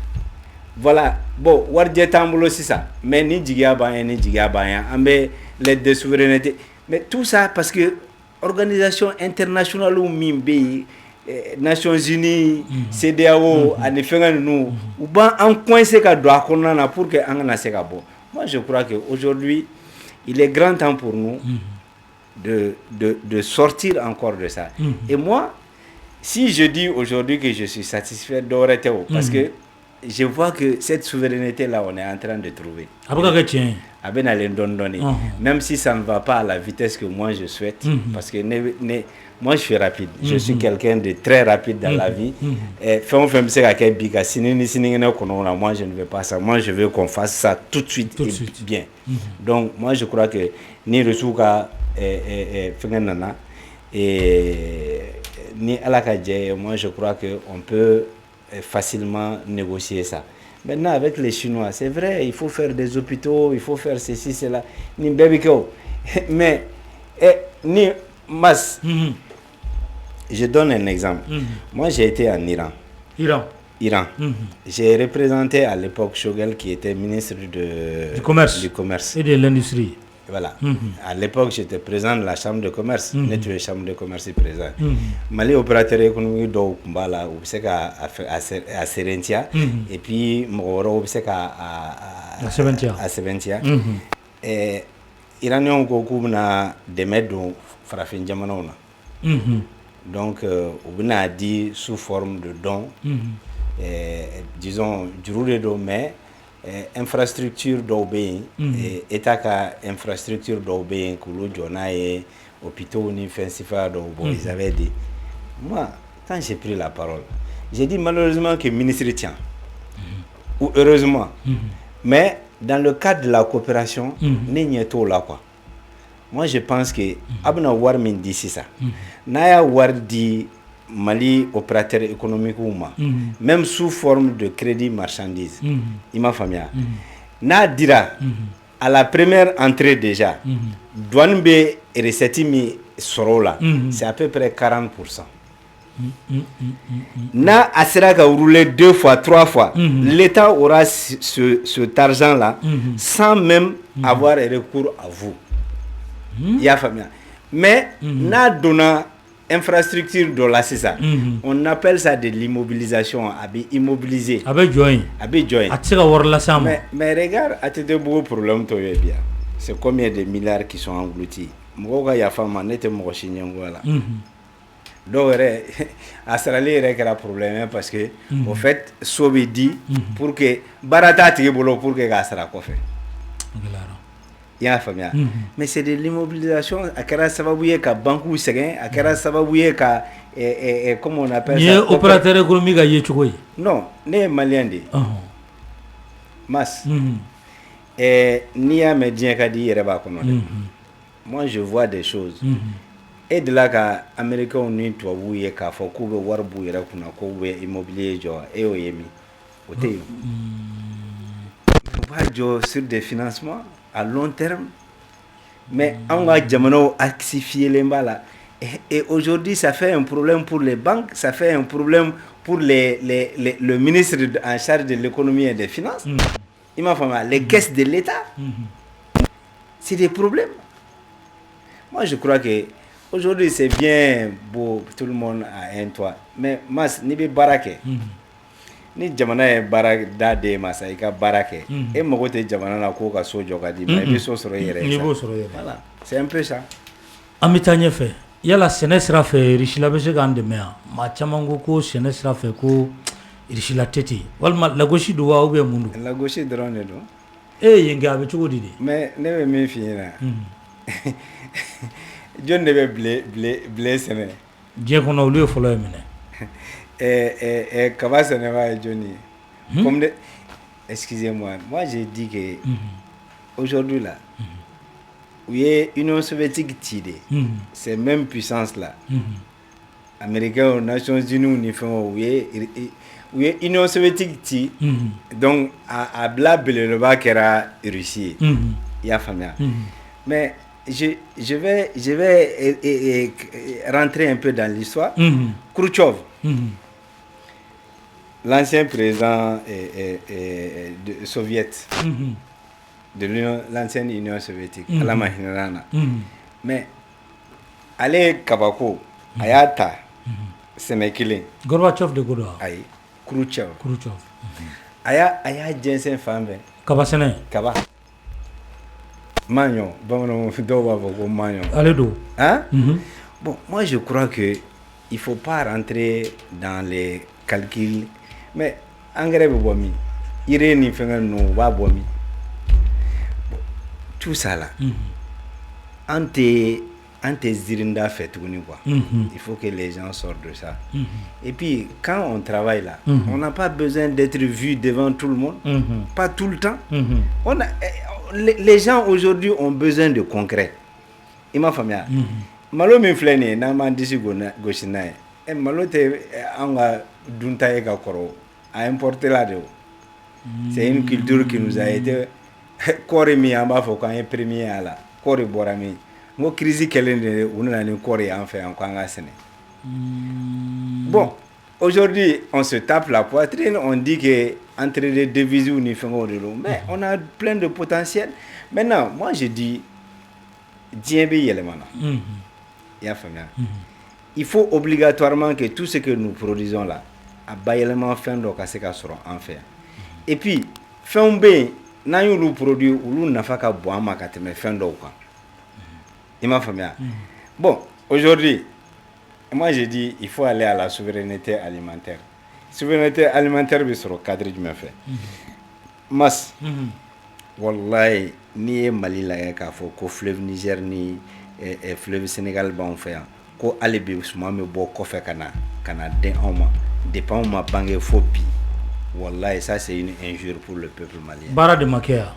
voilà bon warijɛ t'an bolo sisan mais ni jigiya b'an ye ni jigiya b'an ye an bɛ l'aide de souveraineté mais tout ça parce que organisation internationale min bɛ yen Nations Unies, CEDEAO, ani fɛngɛ ninnu u b'an coincé ka don a kɔnɔna na pour que an kana se ka bɔ. Moi je crois que aujourd'hui il est grand temps pour nous de sortir encore de ça. Et moi si je dis aujourd'hui que je suis satisfait dɔ wɛrɛ tɛ o parce que je vois que cette souveraineté là on est en train de trouver. A bɛ ka kɛ tiɲɛ ye. A bɛ nalen dɔɔni dɔɔni même si ça ne va pas à la vitesse que moi je souhaite parce que moi je suis rapide, je suis quelqu'un de très rapide dans la vie. Fɛn o fɛn bɛ se ka kɛ bi ka sini ni sinikɛnɛ kɔnɔ na moi je ne veux pas ça, moi je veux qu'on fasse ça tout de suite et bien. Donc moi je crois que ni reçu ka fɛngɛ nana ni Ala ka jɛ ye, moi je crois que on peut facilement négocier ça. Maintenant avec les Chinois, c'est vrai, il faut faire des hôpitaux, il faut faire ceci, cela. Ni bébé ko. Mais ni mas. Je donne un exemple. Moi, j'ai été en Iran. Iran. J'ai représenté à l'époque Shogel qui était ministre du commerce et de l'industrie. Voilà. À l'époque, j'étais président de la chambre de commerce. Notre chambre de commerce est présent. Mali opérateur économique do kumbala ou c'est qu'à Serentia et puis Moro c'est qu'à Serentia. Et Iranien ko kubna demet do farafin jamana na. Donc on a dit sous forme de don disons jurure do mais infrastructure dɔw bɛ yen état ka infrastructure dɔw bɛ yen k'olu jɔ n'a ye hôpitaux ni fɛn sifaya dɔw bon ils avaient dit moi quand j'ai pris la parole j'ai dit malheureusement que ministre tient ou heureusement mais dans le cadre de la coopération ne ɲɛ t'o la quoi. Moi je pense que a bɛna wari min di sisan n'a y'a wari di Mali opérateur économique ou même sous forme de crédit marchandise. Il m'a famille. N'a dira à la première entrée déjà, douane be recette mi sorola, c'est à peu près 40%. N'a asera ka rouler 2 fois, 3 fois, l'État aura cet argent-là sans même avoir recours à vous. Il y a famille. Mais n'a donné infrastructure de la c'est ça. On appelle ça de l'immobilisation, immobiliser. Mais regarde, à te de beaux problèmes toi bien. C'est combien de milliards qui sont engloutis. Moi ya fama n'était mo chinyango là. Donc à Sarali rek problème parce que au fait sobi dit pour que barata ti bolo pour que ga sara ko fait. Ya famia mais c'est de l'immobilisation à kera sababuye ka banku segen à kera sababuye ka comment on appelle ça opérateur économique aye chokoy non né malien de mas ni a médien ka di yere ba kono moi je vois des choses et de là ka américain ni to wuye ka fo ko be warbu yere kuna ko be immobilier jo e o yemi o te on va jo sur des financements à long terme, mais on a déjà axifié les balles. Et aujourd'hui, ça fait un problème pour les banques, ça fait un problème pour le ministre en charge de l'économie et des finances. Il m'a fait les caisses de l'État. C'est des problèmes. Moi, je crois que aujourd'hui, c'est bien beau, tout le monde a un toit. Mais mas ni be barake. Ni jamana ye bara da de masa I ka bara kɛ e mago tɛ jamana na ko ka so jɔ ka di mais I bɛ so sɔrɔ I yɛrɛ ye voilà c'est un peu ça an bɛ taa ɲɛfɛ yala sɛnɛ sira fɛ risila bɛ se k'an dɛmɛ yan maa caman ko sɛnɛ sira fɛ ko risila tɛ ten walima lagosi don wa ou bien mun don lagosi dɔrɔn de don yen kɛ a bɛ cogo di de mais ne bɛ min f'i ɲɛna jɔn de bɛ blé sɛnɛ diɲɛ kɔnɔ olu ye fɔlɔ ye minɛ Kaba Sénéva et Johnny. Excusez-moi, moi j'ai dit que aujourd'hui là, où il y a l'Union soviétique tirée, ces mêmes puissances là, Américains aux Nations Unies, u ye Union soviétique ci donc a bila belebeleba kɛra Russie i y'a faamuya mais je vais rentrer un peu dans l'histoire. Khrouchtchev, l'ancien président soviétique de l'ancienne Union soviétique, Alama Hinarana. Mais allez kabako ayata semekile. Gorbachev de Godo. Ayi, Khrouchtchev. Aya jensen fambe. Kabasene. Kaba. Magnon, bon, Magnon. Allez do. Hein? Bon, moi je crois que il faut pas rentrer dans les calculs, mais engrais bomi, iré ni fenga no wa bomi. Tout ça là. Ante zirinda fait tuguni quoi. Il faut que les gens sortent de ça. Et puis quand on travaille là, on n'a pas besoin d'être vu devant tout le monde, pas tout le temps. Les gens aujourd'hui ont besoin de concret. Il m'a famille. Malo min flene na man disi goshina e malo te anga dunta e ka koro a importer là de. C'est une culture qui nous a été coré mi amba fo quand est premier à la coré borami ngo crise kelende unana ni coré en fait en kwanga sene. Bon, aujourd'hui on se tape la poitrine, on dit que entre les devises ou ni fengo de l'eau, mais on a plein de potentiel. Maintenant, moi je dis Diembe yelemana. Il faut obligatoirement que tout ce que nous produisons là, à baillement fin de casser en fait. Et puis, fin B, n'a eu le produit ou l'on n'a pas qu'à boire ma carte, mais fin d'eau quoi. Il m'a famille. Bon, aujourd'hui, moi j'ai dit, il faut aller à la souveraineté alimentaire. Souveraineté alimentaire, c'est sur le cadre du fait. Mas, wallahi, ni Mali la ka fo ko fleuve Niger ni fleuve Sénégal ba on fait ko alibi suma me bo ko fe kana den oma dépend ma bangue fopi wallahi ça c'est une injure pour le peuple malien. Bara de Makea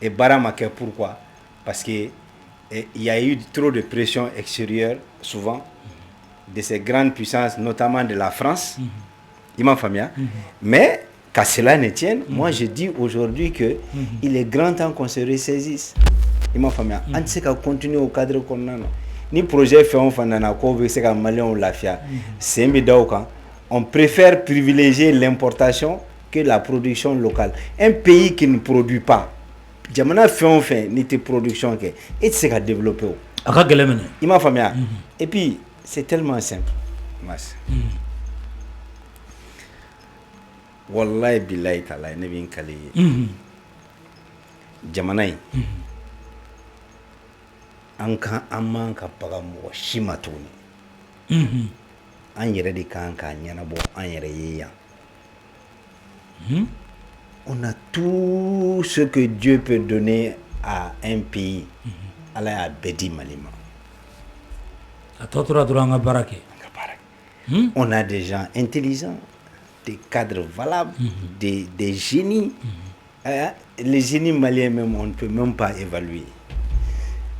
et Bara Makea pourquoi? Parce que il y a eu trop de pression extérieure souvent de ces grandes puissances notamment de la France. Imam Famia. Mais qu'à cela ne tienne, moi je dis aujourd'hui que il est grand temps qu'on se ressaisisse. Imam Famia. On sait qu'à continuer au cadre qu'on a. Ni projet fait on fanana ko veut c'est qu'à Malien ou Lafia. C'est midauka. On préfère privilégier l'importation que la production locale. Un pays qui ne produit pas. Jamana fait on fait ni tes production que et c'est qu'à développer. Imam Famia. Et puis c'est tellement simple. Mas. Wallahi billahi ta'ala ne bin kale jamana yi an man ka baga mo shima tuni an yɛrɛ de kan ka ɲɛnabɔ an yɛrɛ ye yan. On a tout ce que Dieu peut donner à un pays. Ala y'a bɛɛ di Mali ma. A tɔ tora dɔrɔn an ka baara kɛ. On a des gens intelligents, des cadres valables, des génies. Les génies maliens même, on ne peut même pas évaluer.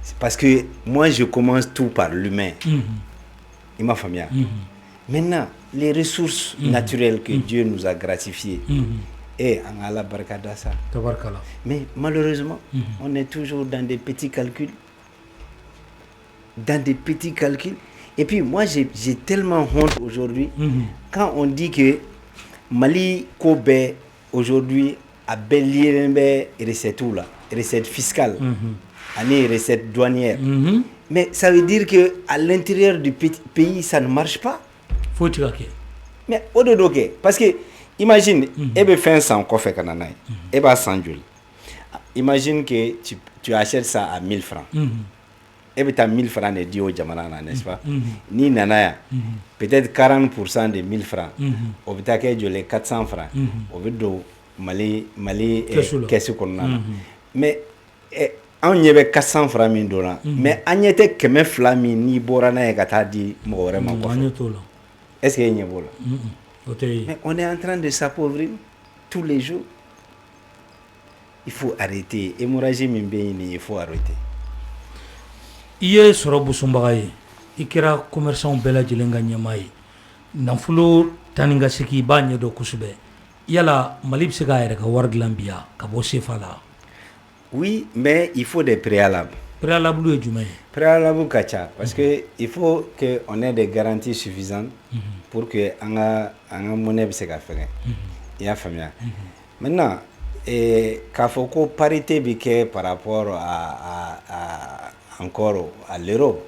C'est parce que moi, je commence tout par l'humain. Il m'a famille. Maintenant, les ressources naturelles que Dieu nous a gratifiées, et en Allah barakada ça. Mais malheureusement, on est toujours dans des petits calculs. Et puis moi, j'ai tellement honte aujourd'hui quand on dit que Mali Kobe aujourd'hui a bélié recette fiscale, recette douanière. Mais ça veut dire que à l'intérieur du pays, ça ne marche pas. Faut que mais au-delà, parce que imagine, ebe fait 100 coffre kanana, ebe 100 joules. Imagine que tu achètes ça à 1000 francs. Ebe ta 1000 francs ne dit au Jamanana, n'est-ce pas? Ni nanaya, peut-être 40% de 1000 francs. Au bitake les 400 francs. Au bido Mali qu'est-ce qu'on a? Mais on y avait 400 francs $1000. Mais on y était que mes flammes ni borana et katadi morema. Est-ce qu'il y a une bola? Mais on est en train de s'appauvrir tous les jours. Il faut arrêter. Hémorragie Mimbéini, il faut arrêter. Hier, sur Boussoumbagaye, il y a un commerçant bel à Djilenga Nyamaï. nafolo taninga siki ba ɲɛdɔ kosɛbɛ yala Mali bɛ se k'a yɛrɛ ka wari dilan bi ya ka bɔ CFA la? Oui, mais il faut des préalables. Préalable ye jumɛn ye? Préalable ka ca parce que il faut que on ait des garanties suffisantes pour que an ka monnaie bɛ se ka fɛngɛ. I y'a faamuya. Maintenant k'a fɔ ko parité bɛ kɛ par rapport à encore à l'euro,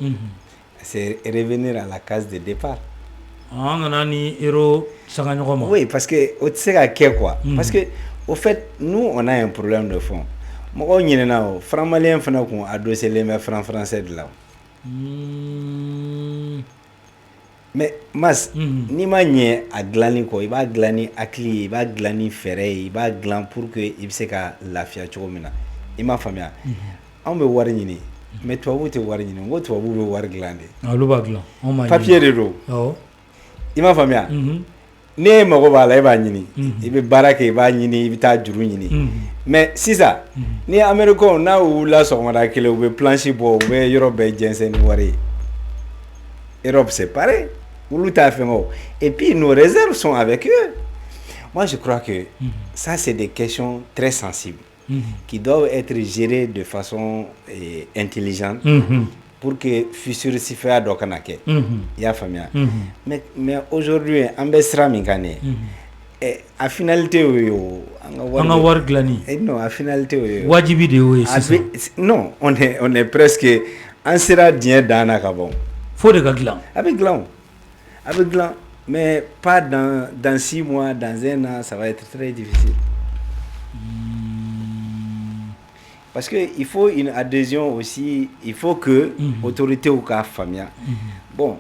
c'est revenir à la case de départ. An kana ni euro sanga ɲɔgɔn ma. Oui, parce que o tɛ se ka kɛ quoi. Parce que au fait nous on a un problème de fond. Mɔgɔw ɲinɛna o franc malien fana kun adossé bɛ franc français de la o. Mais mas n'i ma ɲɛ a dilanni kɔ i b'a dilan ni hakili ye i b'a dilan ni fɛɛrɛ ye i b'a dilan pour que i bɛ se ka lafiya cogo min na i m'a faamuya. Anw bɛ wari ɲini mais tubabuw tɛ wari ɲini n ko tubabuw bɛ wari dilan de. Olu b'a dilan anw m'a ɲini. Papier de don. Awɔ. I m'a faamuya. Ne mago b'a la i b'a ɲini i bɛ baara kɛ i b'a ɲini i bɛ taa juru ɲini mais sisan ni Américains n'a wulila sɔgɔmada kelen u bɛ planche bɔ u bɛ yɔrɔ bɛɛ jɛnsɛn ni wari ye. Europe c'est pareil olu t'a fɛngɛ o et puis nos réserves sont avec eux. Moi je crois que ça c'est des questions très sensibles qui doivent être gérées de façon intelligente pour que fissure sifaya dɔ kana kɛ. I y'a faamuya. Mais aujourd'hui an bɛ sira min kan nin ye a finalité o ye o an ka wari dilanni. Non a finalité o ye wajibi de y'o ye sisan. Non on est presque an sera diɲɛ dan na ka ban. Fo de ka dilan. A bɛ dilan mais pas dans 6 mois dans 1 an ça va être très difficile. Parce que il faut une adhésion aussi, il faut que autorité ou ka famia. Bon,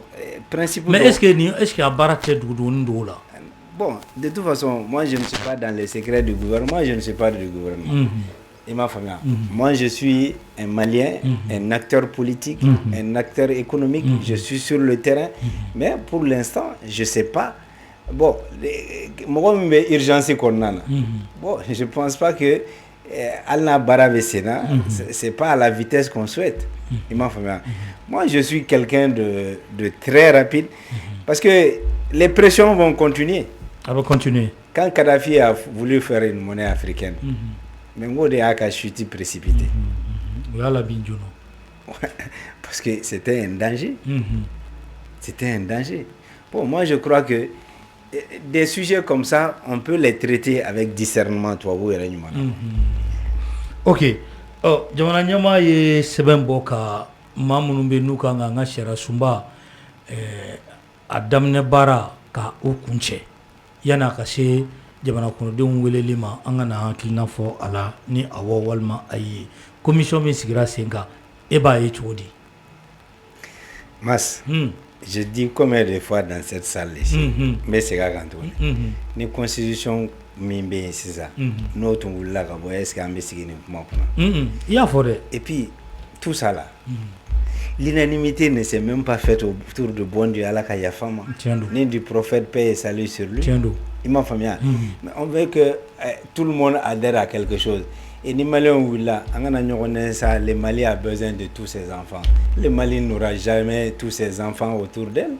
principe. Mais est-ce que à Baraté là? Bon, de toute façon, moi je ne suis pas dans les secrets du gouvernement, je ne suis pas du gouvernement. Et ma famille. Moi je suis un Malien, un acteur politique, un acteur économique, je suis sur le terrain, mais pour l'instant, je sais pas. Bon, moi je suis urgence cornana. Bon, je pense pas que Alna Barabe Sénat, c'est pas à la vitesse qu'on souhaite. Moi, je suis quelqu'un de très rapide parce que les pressions vont continuer. Ça va continuer. Quand Kadhafi a voulu faire une monnaie africaine, Mengo a chuté précipité. Parce que c'était un danger. C'était un danger. Bon, moi, je crois que des sujets comme ça, on peut les traiter avec discernement. Ok. Jamana ɲɛmaa ye sɛbɛn bɔ ka maa minnu bɛ n'u kan ka n ka sariya sunba a daminɛ baara ka u kun cɛ yanni a ka se jamana kɔnɔdenw weleli ma an ka na hakilina fɔ a la ni awɔ walima ayi commission min sigira sen kan e b'a ye cogo di? Mas je dis combien de fois dans cette salle ici n bɛ segin a kan tuguni ni constitution min bɛ yen sisan n'o tun wulila ka bɔ est-ce que an bɛ sigi nin kuma kɔnɔ? I y'a fɔ dɛ. Et puis tout ça là l'unanimité ne s'est même pas faite autour de bon Dieu Ala ka yafa ma ni du prophète paix et salut sur lui. Il m'a faamuya. Mais on veut que tout le monde adhère à quelque chose. Et ni Malien wulila an kana ɲɔgɔn nɛgɛ sa le Mali a besoin de tous ses enfants. Le Mali n'aura jamais tous ses enfants autour d'elle.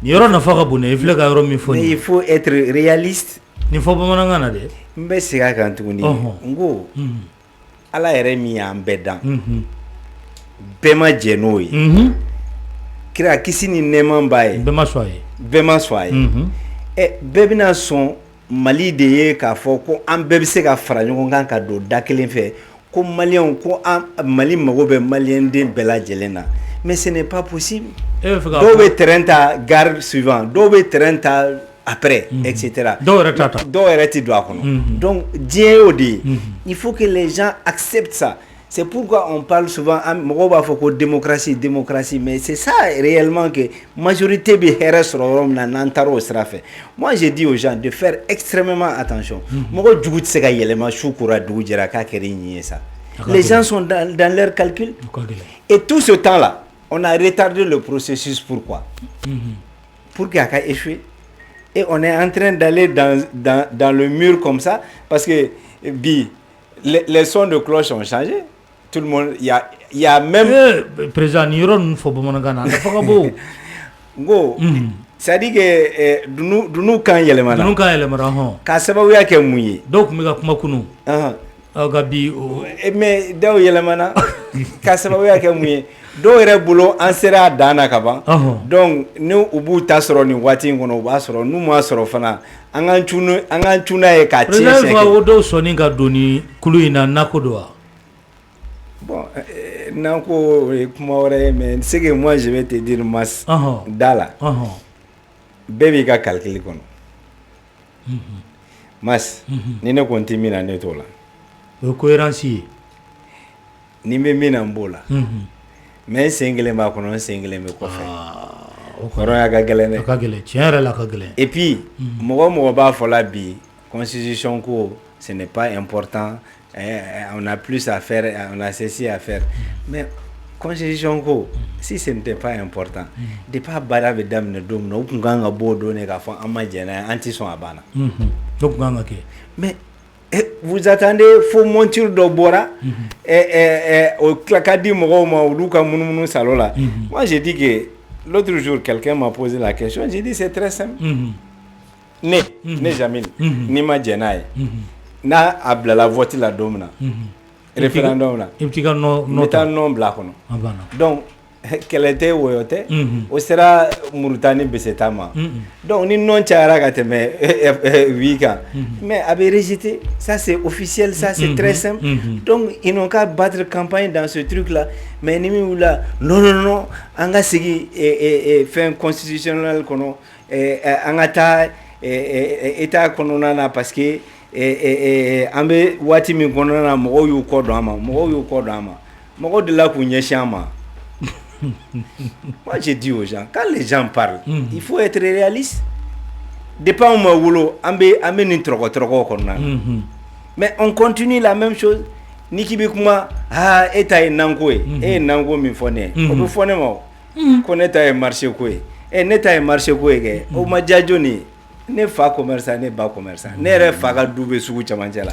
Ni yɔrɔ nafa ka bon dɛ i filɛ ka yɔrɔ min fɔ. Mais il faut être réaliste. Ni fɔ bamanankan na dɛ. N bɛ segin a kan tuguni n ko Ala yɛrɛ min y'an bɛɛ dan bɛɛ ma jɛ n'o ye kira kisi ni nɛɛma b'a ye bɛɛ ma sɔn a ye bɛɛ bɛna sɔn Mali de ye k'a fɔ ko an bɛɛ bɛ se ka fara ɲɔgɔn kan ka don da kelen fɛ ko Maliyɛnw ko Mali mago bɛ Maliyɛnden bɛɛ lajɛlen na mais ce n'est pas possible. Dɔw bɛ terrain ta gare suivant dɔw bɛ terrain ta après etc. dɔw yɛrɛ tɛ don a kɔnɔ donc diɲɛ y'o de ye il faut que les gens acceptent ça. C'est pourquoi on parle souvent mɔgɔw b'a fɔ ko démocratie mais c'est ça réellement que majorité bɛ hɛrɛ sɔrɔ yɔrɔ min na n'an taara o sira fɛ. Moi je dis aux gens de faire extrêmement attention. Mɔgɔ jugu tɛ se ka yɛlɛma su kora dugu jɛra k'a kɛra i ɲɛ ye sa. Les gens sont dans leur calcul et tout ce temps là on a retardé le processus. Pourquoi? Pour qu'il y ait échoué. Et on est en train d'aller dans le mur comme ça parce que les sons de cloche ont changé. Tout le monde, il y a même... Président, c'est à dire que dunu kan yɛlɛmana k'a sababuya kɛ mun ye dɔw tun bɛ ka kuma kunu ka bi mais dɔw yɛlɛmana k'a sababuya kɛ mun ye dɔw yɛrɛ bolo an sera a dan na ka ban donc ni u b'u ta sɔrɔ nin waati in kɔnɔ u b'a sɔrɔ n'u m'a sɔrɔ fana an k'an cun n'a ye k'a tiɲɛ siɲɛ kelen. o dɔw sɔnni ka don ni kulu in na nako don wa? Bon, nako o ye kuma wɛrɛ ye mais ce que moi je vais te dire Mass da la bɛɛ b'i ka calcul kɔnɔ Mass ni ne kɔni tɛ min na ne t'o la. O ye cohérence ye. Ni n bɛ min na n b'o la mais n sen kelen b'a kɔnɔ n sen kelen bɛ kɔfɛ. Hɔrɔnya ka gɛlɛn dɛ. A ka gɛlɛn tiɲɛ yɛrɛ la a ka gɛlɛn. Et puis mɔgɔ o mɔgɔ b'a fɔ la bi constitution ko ce n'est pas important, on a plus à faire, on a ceci à faire, mais constitution ko si ce n'était pas important depuis a baara bɛ daminɛ don min na u tun kan ka bɔ o don de k'a fɔ an ma jɛn n'a ye an tɛ sɔn a banna. O tun kan ka kɛ. Mais vous attendez fo monture dɔ bɔra o tila ka di mɔgɔw ma olu ka munumunu salon la. Moi j'ai dit que l'autre jour quelqu'un m'a posé la question, j'ai dit c'est très simple. Ne Jamil ni ma jɛn n'a ye n'a a bilala vote la don min na référendum la i bɛ t'i ka nɔ n bɛ taa nɔ bila a kɔnɔ donc kɛlɛ tɛ woyo tɛ o sera Mauritanie Beseta ma donc ni nɔ cayara ka tɛmɛ oui kan mais a bɛ rejeté, ça c'est officiel, ça c'est très simple. Donc ils n'ont qu'à battre campagne dans ce truc là, mais ni min wulila non an ka segin fɛn constitutionnel kɔnɔ an ka taa état kɔnɔna na parce que an bɛ waati min kɔnɔna na mɔgɔw y'u kɔ don an ma mɔgɔw de la k'u ɲɛsin an ma. Moi j'ai dit aux gens, quand les gens parlent il faut être réaliste. Depuis an ma wolo an bɛ nin tɔrɔgɔ kɔnɔna na mais on continue la même chose. Ni k'i bɛ kuma e ta ye nanko ye e ye nanko min fɔ ne ye o bɛ fɔ ne ma o ko ne ta ye marché ko ye ne ta ye marché ko ye kɛ o ma diya jɔnni ye. Ne fa commerçant, ne ba commerçant. Ne yɛrɛ fa ka du bɛ sugu camancɛ la.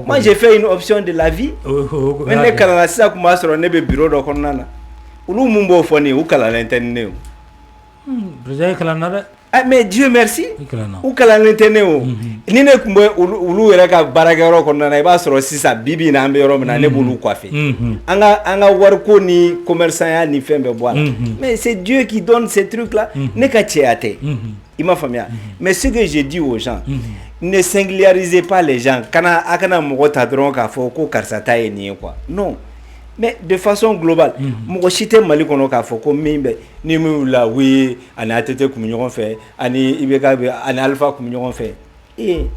Moi j'ai fait une option de la vie. Mais ne kalanna sisan kun b'a sɔrɔ ne bɛ bureau dɔ kɔnɔna na. Olu mun b'o fɔ ne ye u kalanlen tɛ ni ne ye o. Président kalanna dɛ. Mais Dieu merci. U kalanlen tɛ ne o. Ni ne kun bɛ olu yɛrɛ ka baarakɛyɔrɔ kɔnɔna na i b'a sɔrɔ sisan bi in na an bɛ yɔrɔ min na ne b'olu coiffer. An ka wariko ni commerçant ni fɛn bɛɛ bɔ a la. Mais c'est Dieu qui donne ces trucs là. Ne ka cɛya tɛ. Il m'a familier. Mais ce que je dis aux gens, ne singularisez pas les gens. Kana mɔgɔ ta dɔrɔn k'a fɔ ko karisa ta ye nin ye quoi. Non. Mais de façon globale, mɔgɔ si tɛ Mali kɔnɔ k'a fɔ ko min bɛ ni min wulila oui ani ATT kun bɛ ɲɔgɔn fɛ ani IBK ani Alpha kun bɛ ɲɔgɔn fɛ.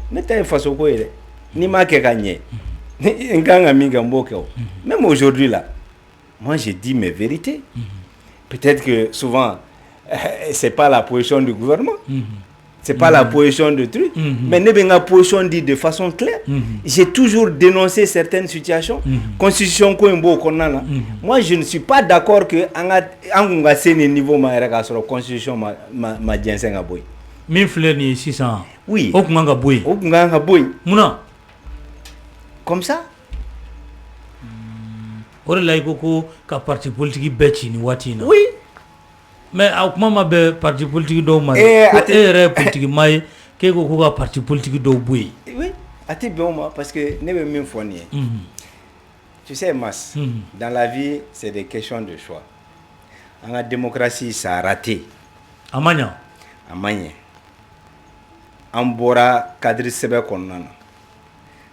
Ne ta ye faso ko ye dɛ. N'i m'a kɛ ka ɲɛ n kan ka min kɛ n b'o kɛ o. Même aujourd'hui là, moi je dis mes vérités. Peut-être que souvent c'est pas la position du gouvernement, c'est pas la position de truc, mais ne bɛ n ka position dit de façon claire. J'ai toujours dénoncé certaines situations. Constitution ko in b'o kɔnɔna na. Moi je ne suis pas d'accord que an kun ka se nin niveau ma yɛrɛ k'a sɔrɔ constitution ma jɛnsɛn ka bɔ yen. Min filɛ nin ye sisan. Oui. O kun kan ka bɔ yen. O kun kan ka bɔ yen. Munna? Comme ça. O de la i ko ka parti politique bɛɛ ci nin waati in na. Oui. Mais a kuma ma bɛ parti politique dɔw ma ko e yɛrɛ ye politique ma ye k'e ko ka parti politique dɔw bɔ yen. Oui, a tɛ bɛn o ma parce que ne bɛ min fɔ nin ye. Tu sais Mass, dans la vie c'est des questions de choix. An ka démocratie ça a raté. A ma ɲa. A ma ɲɛ. An bɔra cadre sɛbɛn kɔnɔna na.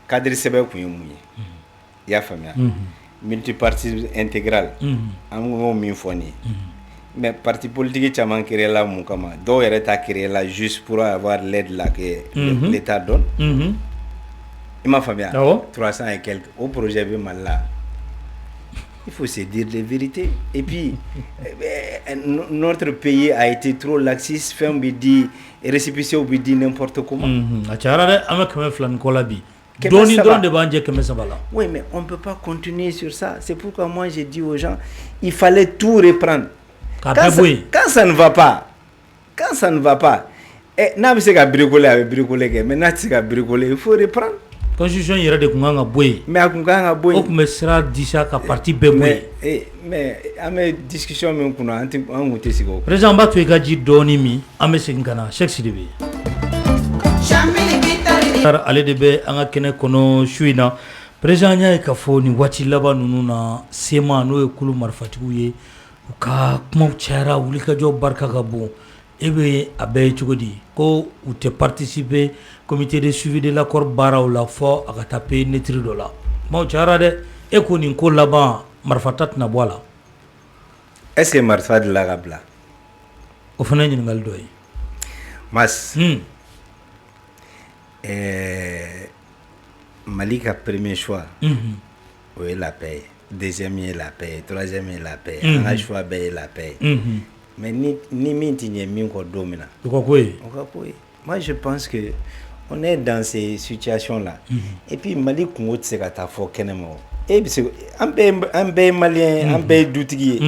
Cadre sɛbɛn kun ye mun ye? I y'a faamuya. Multipartisme intégral. An ko min fɔ nin ye. Mais parti politique caman créé la mun kama dɔw yɛrɛ ta créé la juste pour avoir l'aide là que l'État donne. I m'a faamuya 300 et quelques au projet bɛ Mali la. Il faut se dire les vérités. Et puis notre pays a été trop laxiste, fɛn bɛ di récépissé bɛ di n'importe comment. A cayara dɛ an bɛ 200 ni kɔ la bi. Doni dɔrɔn de b'an jɛ 200 la. Oui mais on peut pas continuer sur ça. C'est pourquoi moi j'ai dit aux gens il fallait tout reprendre. Quand ça ne va pas, n'a bɛ se ka bricoler a bɛ bricoler kɛ mais n'a tɛ se ka bricoler il faut reprendre. constitution yɛrɛ de kun kan ka bɔ yen mais a kun kan ka bɔ yen o kun bɛ sira disa ka parti bɛɛ bɔ yen mais an bɛ discussion min kunna an kun tɛ sigi o président b'a to i ka ji dɔɔni min an bɛ segin ka na Cheikh Sidibe ale de bɛ an ka kɛnɛ kɔnɔ su in na président y'a ye k'a fɔ nin waati laban ninnu na sema n'o ye kulu marifatigiw ye u ka kumaw cayara wulikajɔ barika ka bon e bɛ a bɛɛ ye cogo di ko u tɛ participer comité de suivi de l'accord baaraw la fɔ a ka taa pays neutre dɔ la kumaw cayara dɛ e ko nin ko laban marifa ta tɛna bɔ a la est-ce que marifa delila ka bila o fana ye ɲininkali dɔ ye Mas Mali ka premier choix o ye la paix deuxième est la paix troisième est la paix an ka choix bɛɛ ye la paix mais ni min tɛ ɲɛ min kɔ don min na o ka ko ye moi je pense que on est dans ces situations là et puis Mali kungo tɛ se ka taa fɔ kɛnɛma o e bɛ se an bɛɛ ye maliyɛn an bɛɛ ye dutigi ye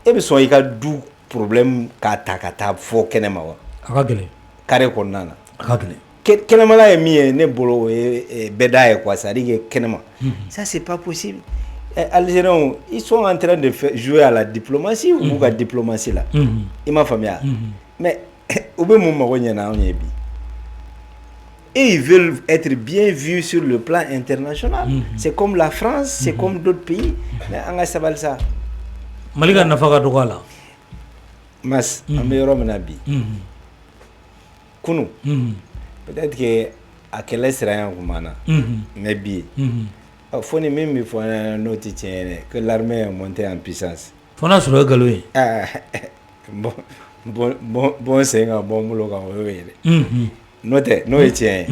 e bɛ sɔn i ka du problème k'a ta ka taa fɔ kɛnɛma wa a ka gɛlɛn carré kɔnɔna na a ka gɛlɛn kɛnɛmala ye min ye ne bolo o ye bɛda ye quoi, c'est-à-dire que kɛnɛma ça c'est pas possible. Algériens ils sont en train de jouer à la diplomatie ou ka diplomatie là i m'a faamuya mais u bɛ mun mago ɲɛna anw ye bi et ils veulent être bien vus sur le plan international c'est comme la France c'est comme d'autres pays mais an ka sabali sa Mali ka nafa ka dɔgɔ a la Mas an bɛ yɔrɔ min na bi kunu peut-être que a kɛlɛ siranya kun b'an na mais bi fo ni min bɛ fɔ n'o tɛ tiɲɛ ye que l'armée est montée en puissance fo n'a sɔrɔ o ye nkalon ye bon sen ka bɔ n bolo kan o y'o ye dɛ n'o tɛ n'o ye tiɲɛ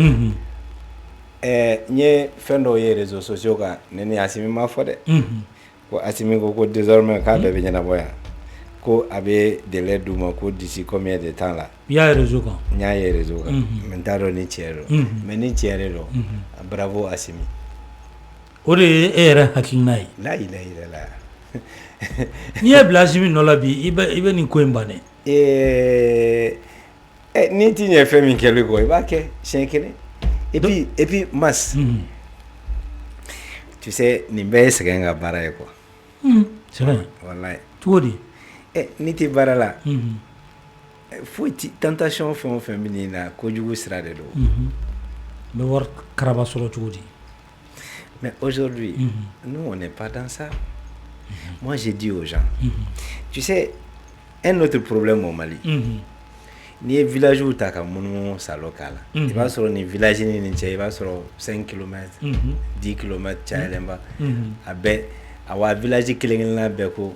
ye n ye fɛn dɔw ye réseaux sociaux kan ne ni Asimi ma fɔ dɛ ko Asimi ko désormais k'a bɛɛ bɛ ɲɛnabɔ yan ko a bɛ délai d'u ma ko d'ici combien de temps là i y'a ye réseau kan n y'a ye réseau kan mais n t'a dɔn ni tiɲɛ don mais ni tiɲɛ de don bravo Asimi o de ye e yɛrɛ hakilina ye la ilaha illallah n'i ye bila Asimi nɔ la bi i bɛ nin ko in bannen n'i t'i ɲɛ fɛn min kɛli kɔ i b'a kɛ siɲɛ kelen et puis Mas tu sais nin bɛɛ ye sɛgɛn ka baara ye quoi sɛgɛn wallahi cogo di n'i tɛ baara la foyi tentation fɛn o fɛn bɛ n'i na kojugu sira de don n bɛ wari karaba sɔrɔ cogo di mais aujourd'hui nous on n'est pas dans ça moi j'ai dit aux gens tu sais un autre problème au Mali n'i ye village ta ka munumunu salo k'a la i b'a sɔrɔ nin village ni nin cɛ i b'a sɔrɔ 5 kilomètres 10 kilomètres cayalenba a bɛɛ a wa village kelen-kelenna bɛɛ ko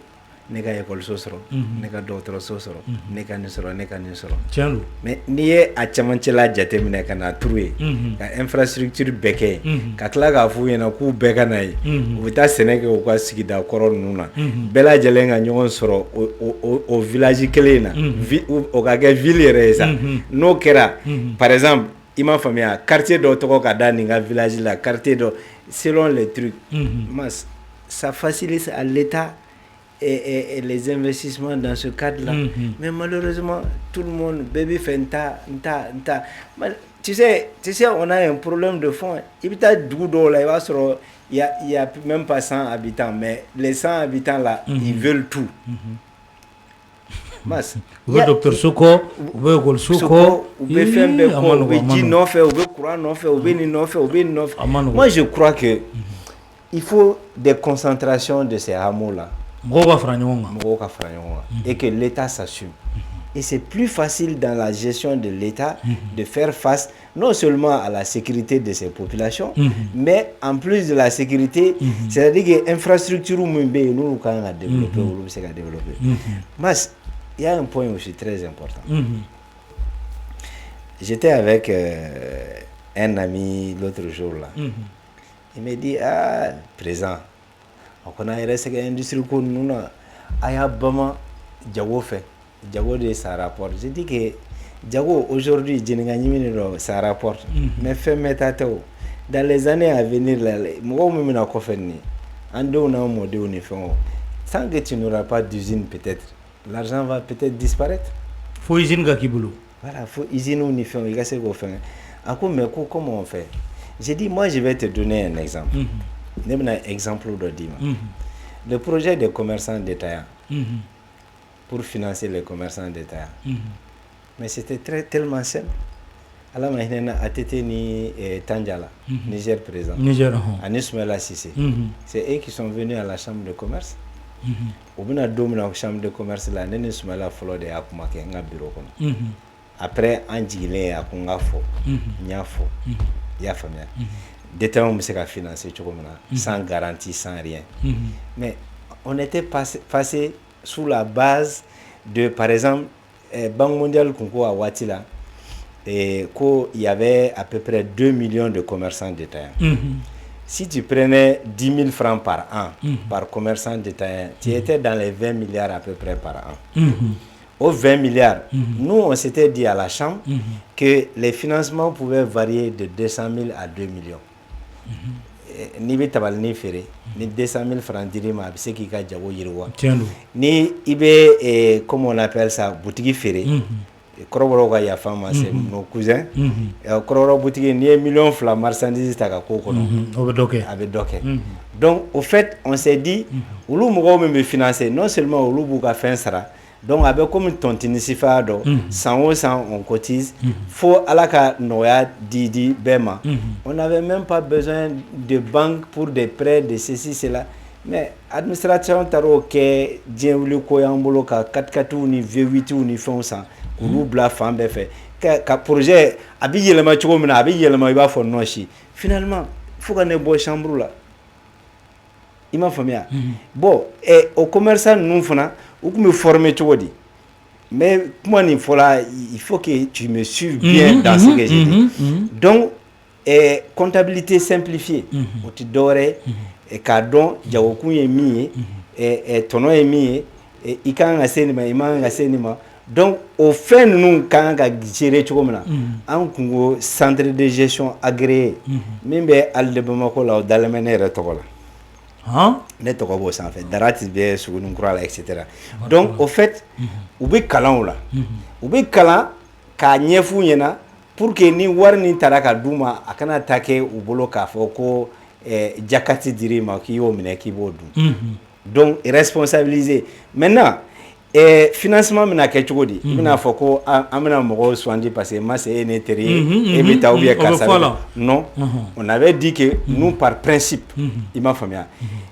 ne ka école-so sɔrɔ ne ka dɔgɔtɔrɔso sɔrɔ ne ka nin sɔrɔ ne ka nin sɔrɔ tiɲɛ don mais n'i ye a cɛmancɛla jateminɛ ka na turu ye ka infrastructure bɛɛ kɛ yen ka tila k'a f'u ɲɛna k'u bɛɛ ka na ye u bɛ taa sɛnɛ kɛ u ka sigida kɔrɔ ninnu na bɛɛ lajɛlen ka ɲɔgɔn sɔrɔ o village kelen na o ka kɛ ville yɛrɛ ye sa n'o kɛra par exemple i m'a faamuya quartier dɔ tɔgɔ ka da nin ka village la quartier dɔ selon les trucs mas ça facilite à l'État et les investissements dans ce cadre-là. Mais malheureusement, tout le monde, baby fait tu sais, on a un problème de fond. Il y a même pas 100 habitants, mais les 100 habitants là, ils veulent tout. Mas, ou bien docteur Soko, ou bien école Soko, ou bien faire un ou bien dire non fait, ou bien courant non fait, ou bien non fait, ou bien non fait. Moi, je crois que il faut des concentrations de ces hameaux-là. Et que l'État s'assume. Et c'est plus facile dans la gestion de l'État de faire face non seulement à la sécurité de ses populations, mais en plus de la sécurité, c'est-à-dire que l'infrastructure nous avons développé. Mais il y a un point aussi très important. J'étais avec un ami l'autre jour là. Il me dit, présent. On a resté dans l'industrie qu'on a Bama Diago fait. Diago de ça rapporte. Je dis que Diago aujourd'hui, ça rapporte. Mais fait métatao. Dans les années à venir, sans que tu n'auras pas d'usine peut-être, l'argent va peut-être disparaître. Faut usine qui boulot. Voilà, faut usine ou ni faire. Il y a ce qu'on fait. Comment on fait? J'ai dit, moi, je vais te donner un exemple. Un exemple de Dima. Le projet des commerçants détaillants pour financer les commerçants détaillants. Mais c'était tellement simple. Alors, ATT ni Tandjala, Niger présent. Niger, Anismela Sissé. C'est eux qui sont venus à la chambre de commerce. Au bout de la chambre de commerce, là, Nismela Folo de Akumake, un bureau. Après, Anjilé à Kungafo, Niafo, Yafamia. Détaillants, on s'est financé sans garantie, sans rien. Mais on était passé sous la base de, par exemple, Banque mondiale Kunko à Watila. Et qu'il y avait à peu près 2 millions de commerçants détaillants. Si tu prenais 10 000 francs par an par commerçant détaillant, tu étais dans les 20 milliards à peu près par an. Aux 20 milliards, nous, on s'était dit à la Chambre que les financements pouvaient varier de 200 000 à 2 millions. Ni be tabal ni fere ni 200 000 francs dirima a se ki ka jago yirwa ni ibe comment on appelle ça boutique fere koroboro ka ya fama c'est nos cousins koroboro boutique ni million fla marchandise ta ka ko kono avec doké donc au fait on s'est dit ulu mo me financer non seulement ulu bu ka fin sara donc avec comme tontini sifa do 100 on cotise faut alaka noya didi bema on n'avait même pas besoin de banque pour des prêts de ceci cela mais administration taro ke djewli ko yambolo ka 4 ni V8 ni fon ça ulu bla fambe fait ka projet abi yelema choko mina abi yelema iba fo noshi finalement faut qu'on ait beau chambre là il m'a famille bon et au commerçant nous fona ou me former tout dit mais moi il faut que tu me suives bien dans ce que j'ai dit donc comptabilité simplifiée au tidore et cadon jawoku yemi et tono yemi et ikanga senima imanga senima donc au fait nous quand ga gérer tout comme là en Congo centre de gestion agréé même al de Bamako là dans le menere tokola ne toko bo sans fait darati be sugunu krala etc. Donc au fait ubi kalan la ubi kalan ka nyefu nyena pour que ni warni taraka duma akana attaquer u bolo ka foko jakati dirima ki yo mine ki bodu donc responsabiliser maintenant financement mina ke chogodi mina foko amena mo soandi parce que ma c'est neteri et beta ou bien kasa non on avait dit que nous par principe il m'a famille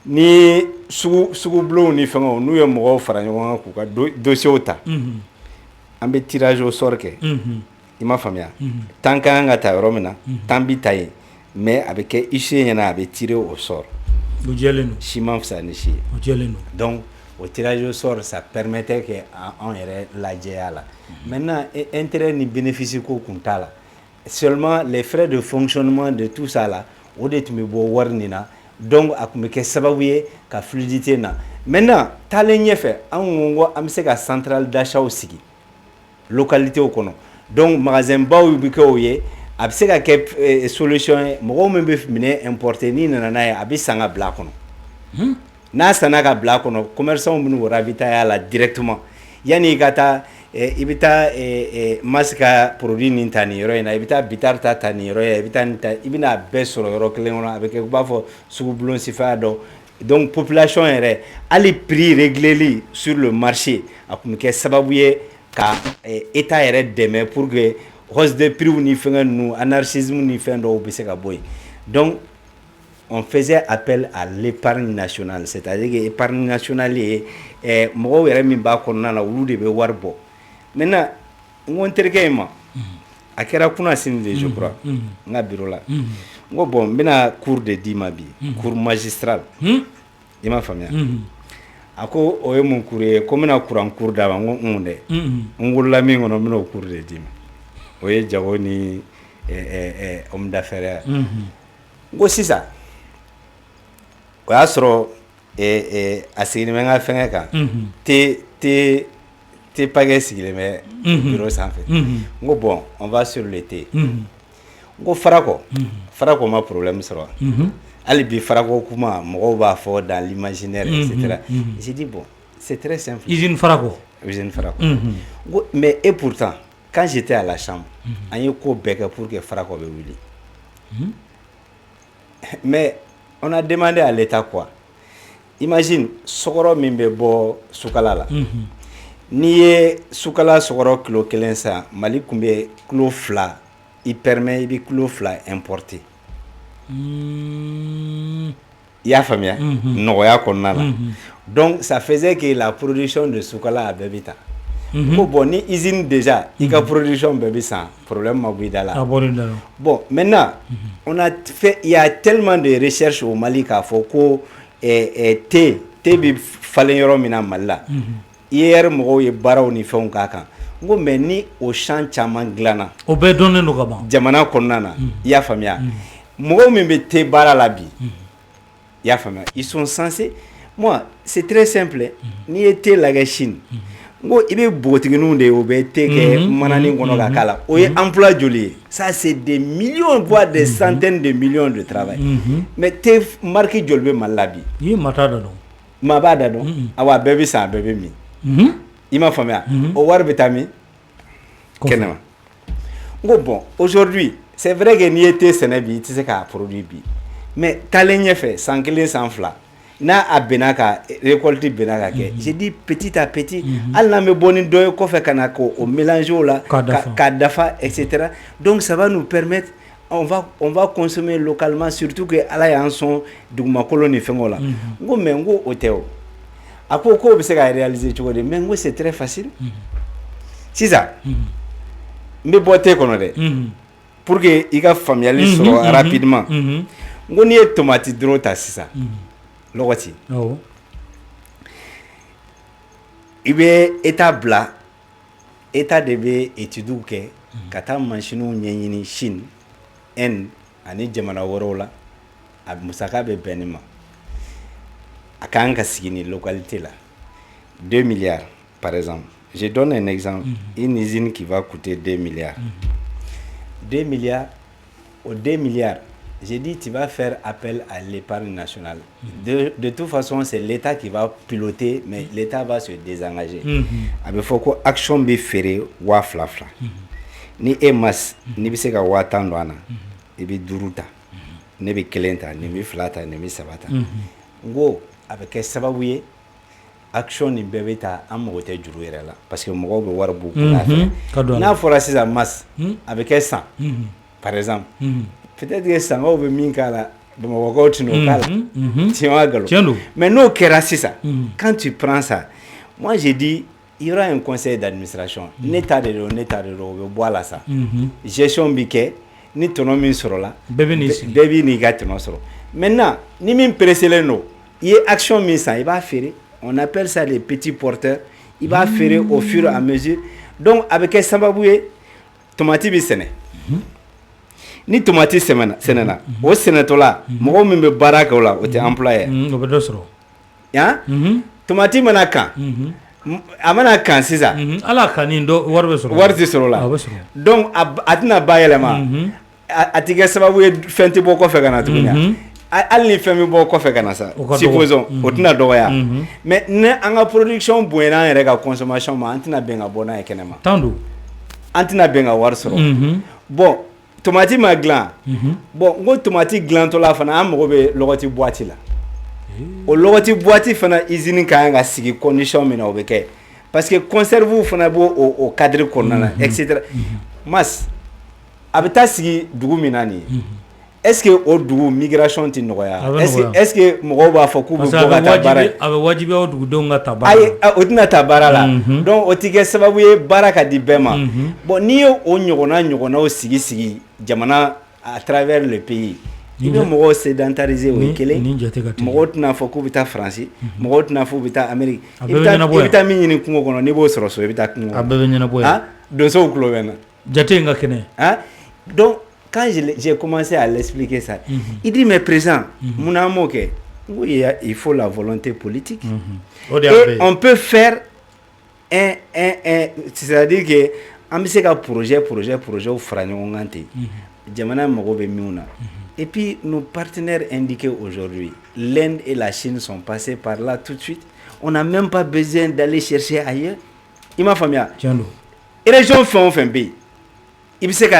ni sugu blon ni fengo nous yo mo fara nyon ko ka dossier ota ambe tirage au sort ke il m'a famille tant qu'anga ta romina tambi taye mais avec ici yana avait tiré au sort bujelenu chimam ça ni chi bujelenu donc au tirage au sort, ça permettait qu'on ait la GA. Maintenant, intérêt ni bénéfice qu'on compte seulement les frais de fonctionnement de tout ça là, au début me bo warnina, donc à me que sababuye ka fluidité na. Maintenant, talenye fait, on amse ka centrale d'achat aussi, localité au kono. Donc magasin ba ou bikoye, abse ka ke solution, mo me mine importer ni nana abisanga blakono. Na sanaka bla kono commerçant bunu ravitailler la directement yani gata ibita maska produit nintani yoro ina ibita bitarta tani yoro ibita ibina besoro yoro klenona avec bafo sugublon sifa do donc population ere ali prix réglé sur le marché akumke sababuye ka état ere demain pour que hausse de prix ni fenga nous anarchisme ni fendo obiseka boy donc on faisait appel à l'épargne nationale, c'est-à-dire que l'épargne nationale est moi mi ba konna la wulu de be warbo maintenant on terkema akera kuna sinde je crois nga bureau là ngo bon bina cours de dimabi cours magistral ima famia ako oye mon cours comme na cours da ngo onde ngola mi ngono mino cours de dim oye jawoni homme d'affaires ngo sisa o y'a sɔrɔ a sigilen bɛ n ka fɛngɛ kan te paquet sigilen bɛ bureau sanfɛ n ko bon on va sur le thé n ko farako ma problème sɔrɔ hali bi farako kuma mɔgɔw b'a fɔ dans l'imaginaire etc. J'ai dit bon c'est très simple usine farako mais et pourtant quand j'étais à la chambre an ye ko bɛɛ kɛ pour que farako bɛ wuli Mais on a demandé à l'État quoi? Imagine, sokoro min bɛ bɔ sukala la. N'i ye sukala sokoro kilo 1 san, Mali kun bɛ kilo 2, il permet i bɛ kilo 2 importer. I y'a faamuya? Nɔgɔya kɔnɔna la. Donc ça faisait que la production de sukala a bɛɛ bɛ taa. Ko bon ni usine déjà i ka production bɛɛ bɛ san, problème ma bɔ i da la. Bon maintenant on a fait, il y a tellement de recherches au Mali k'a fɔ ko thé bɛ falen yɔrɔ min na Mali la. IER mɔgɔw ye baaraw ni fɛnw k'a kan. N ko mais ni o champ caman dilanna. O bɛɛ dɔnnen don ka ban. Jamana kɔnɔna na. I y'a faamuya? Mɔgɔw min bɛ thé baara la bi. I y'a faamuya? Ils sont censés. Moi c'est très simple. N'i ye thé lajɛ Chine. N ko i bɛ bogotigininw de ye o bɛ thé kɛ mananin kɔnɔ ka k'a la. O ye emploi joli ye? Ça c'est des millions voire des centaines de millions de travail. Mais thé marque joli bɛ Mali la bi? I ye maa t'a da dɔn. Maa b'a da dɔn. Awa bɛɛ bɛ san bɛɛ bɛ min. I m'a faamuya? O wari bɛ taa min? Kɛnɛma. N ko bon aujourd'hui c'est vrai que n'i ye thé sɛnɛ bi i tɛ se k'a produit bi. Mais taalen ɲɛfɛ san 1 san 2 n'a a bɛnna ka récolte bɛnna ka kɛ. J'ai dit petit à petit hali n'an bɛ bɔ ni dɔ ye kɔfɛ ka na k'o mélanger o la k'a dafa etc. Donc ça va nous permettre on va consommer localement surtout que Ala y'an sɔn dugumakolo ni fɛngɛw la. N ko mais n ko o tɛ o. A ko k'o bɛ se ka réaliser cogo di? Mais n ko c'est très facile. Sisan n bɛ bɔ thé kɔnɔ dɛ. Pour que i ka faamuyali sɔrɔ rapidement. N ko n'i ye tomate dɔrɔn ta sisan. Lɔgɔti. I bɛ État bila, État de bɛ études kɛ ka taa machines ɲɛɲini Chine, Inde ani jamana wɛrɛw la. A musaka bɛ bɛn nin ma. A kan ka sigi ni localité la. 2 milliards par exemple. Je donne un exemple. Une usine qui va coûter 2 milliards. 2 milliards, aux 2 milliards, j'ai dit tu vas faire appel à l'épargne nationale. De toute façon, c'est l'État qui va piloter, mais l'État va se désengager. Il faut que l'action be faire wa flafla. Ni emas, ni bise ka wa tandwana, et bi duruta, ni bi kelenta, ni bi flata, ni bi sabata. Ngo, avec sababuye, action ni bébé ta amote juru yɛrɛ la parce que mɔgɔw bɛ wari b'u kun fɛ n'a fɔra sisan masse a bɛ kɛ 100 par exemple peut-être que sangaw bɛ min k'a la Bamakɔkaw tɛ n'o k'a la tiɲɛ wa nkalon mais n'o kɛra sisan quand tu prends ça moi j'ai dit il y aura un conseil d'administration ne ta de don o bɛ bɔ a la sa gestion bi kɛ ni tɔnɔ min sɔrɔla bɛɛ b'i n'i ka tɔnɔ sɔrɔ maintenant ni min presselen don i ye action min san i b'a feere. On appelle ça les petits porteurs. Il va faire au fur et à mesure. Donc, avec quel sababouye, tomate bi sene. Ni tomate senena. Au sénatola, moi même me baraka là, au te employé. Ya? Tomate manaka. Amana kan sisa. Ala kanindo warbe soro. Warbe soro la. Donc, atina bayelema. Atiga sababouye fenti boko fe kana tunya. Hali ni fɛn min bɔ kɔfɛ ka na sa supposons o tɛna dɔgɔya mais ne an ka production bonyana an yɛrɛ ka consommation ma an tɛna bɛn ka bɔ n'a ye kɛnɛma an tɛna bɛn ka wari sɔrɔ bon tomate ma dilan bon n ko tomate dilantɔla fana an mago bɛ lɔgɔti boîte la o lɔgɔti boîte fana usine ka kan ka sigi condition min na o bɛ kɛ parce que conserve fana b'o o cadre kɔnɔna na etc. Mas a bɛ taa sigi dugu min na nin ye. Est-ce que au dugu migration ti nɔgɔya est-ce que mɔgɔw b'a fɔ k'u bɛ bɔ ka taa baara a bɛ wajibi o dugudenw ka taa baara la o tɛna taa baara la donc o ti kɛ sababu ye baara ka di bɛɛ ma bon n'i ye o ɲɔgɔnnaw sigi jamana à travers le pays i bɛ mɔgɔw sédentariser o ye kelen mɔgɔw tɛna fɔ k'u bɛ taa Faransi mɔgɔw tɛna fɔ k'u bɛ taa Amérique i bɛ taa min ɲini kungo kɔnɔ n'i b'o sɔrɔ so i bɛ taa kungo kɔnɔ a bɛɛ bɛ ɲɛnabɔ yan donsow tulo bɛ na jate in ka kɛnɛ donc quand j'ai commencé à l'expliquer ça, il dit mais présent, mon amour, oui, il faut la volonté politique. Et on peut faire c'est-à-dire que on peut faire un projet au Franyongante. Et puis nos partenaires indiqués aujourd'hui, l'Inde et la Chine sont passés par là tout de suite. On n'a même pas besoin d'aller chercher ailleurs. Il m'a famille. Et les gens font un pays. il se ka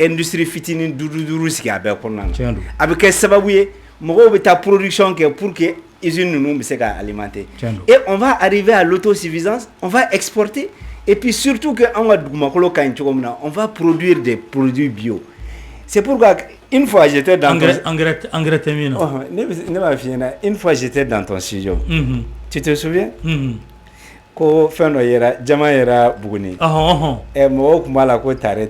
industrie fitinin duru sigi a bɛɛ kɔnɔna na a bɛ kɛ sababu ye mɔgɔw bɛ taa production kɛ pour que usine ninnu bɛ se ka alimenter et on va arriver à l'autosuffisance, on va exporter et puis surtout que an ka dugumakolo ka ɲi cogo min na on va produire des produits bio. C'est pourquoi une fois j'étais dans engrais tɛ min na ne b'a f'i ɲɛna une fois j'étais dans ton studio tu te souviens ko fɛn dɔ yera jama yera Buguni mɔgɔw tun b'a la ko tare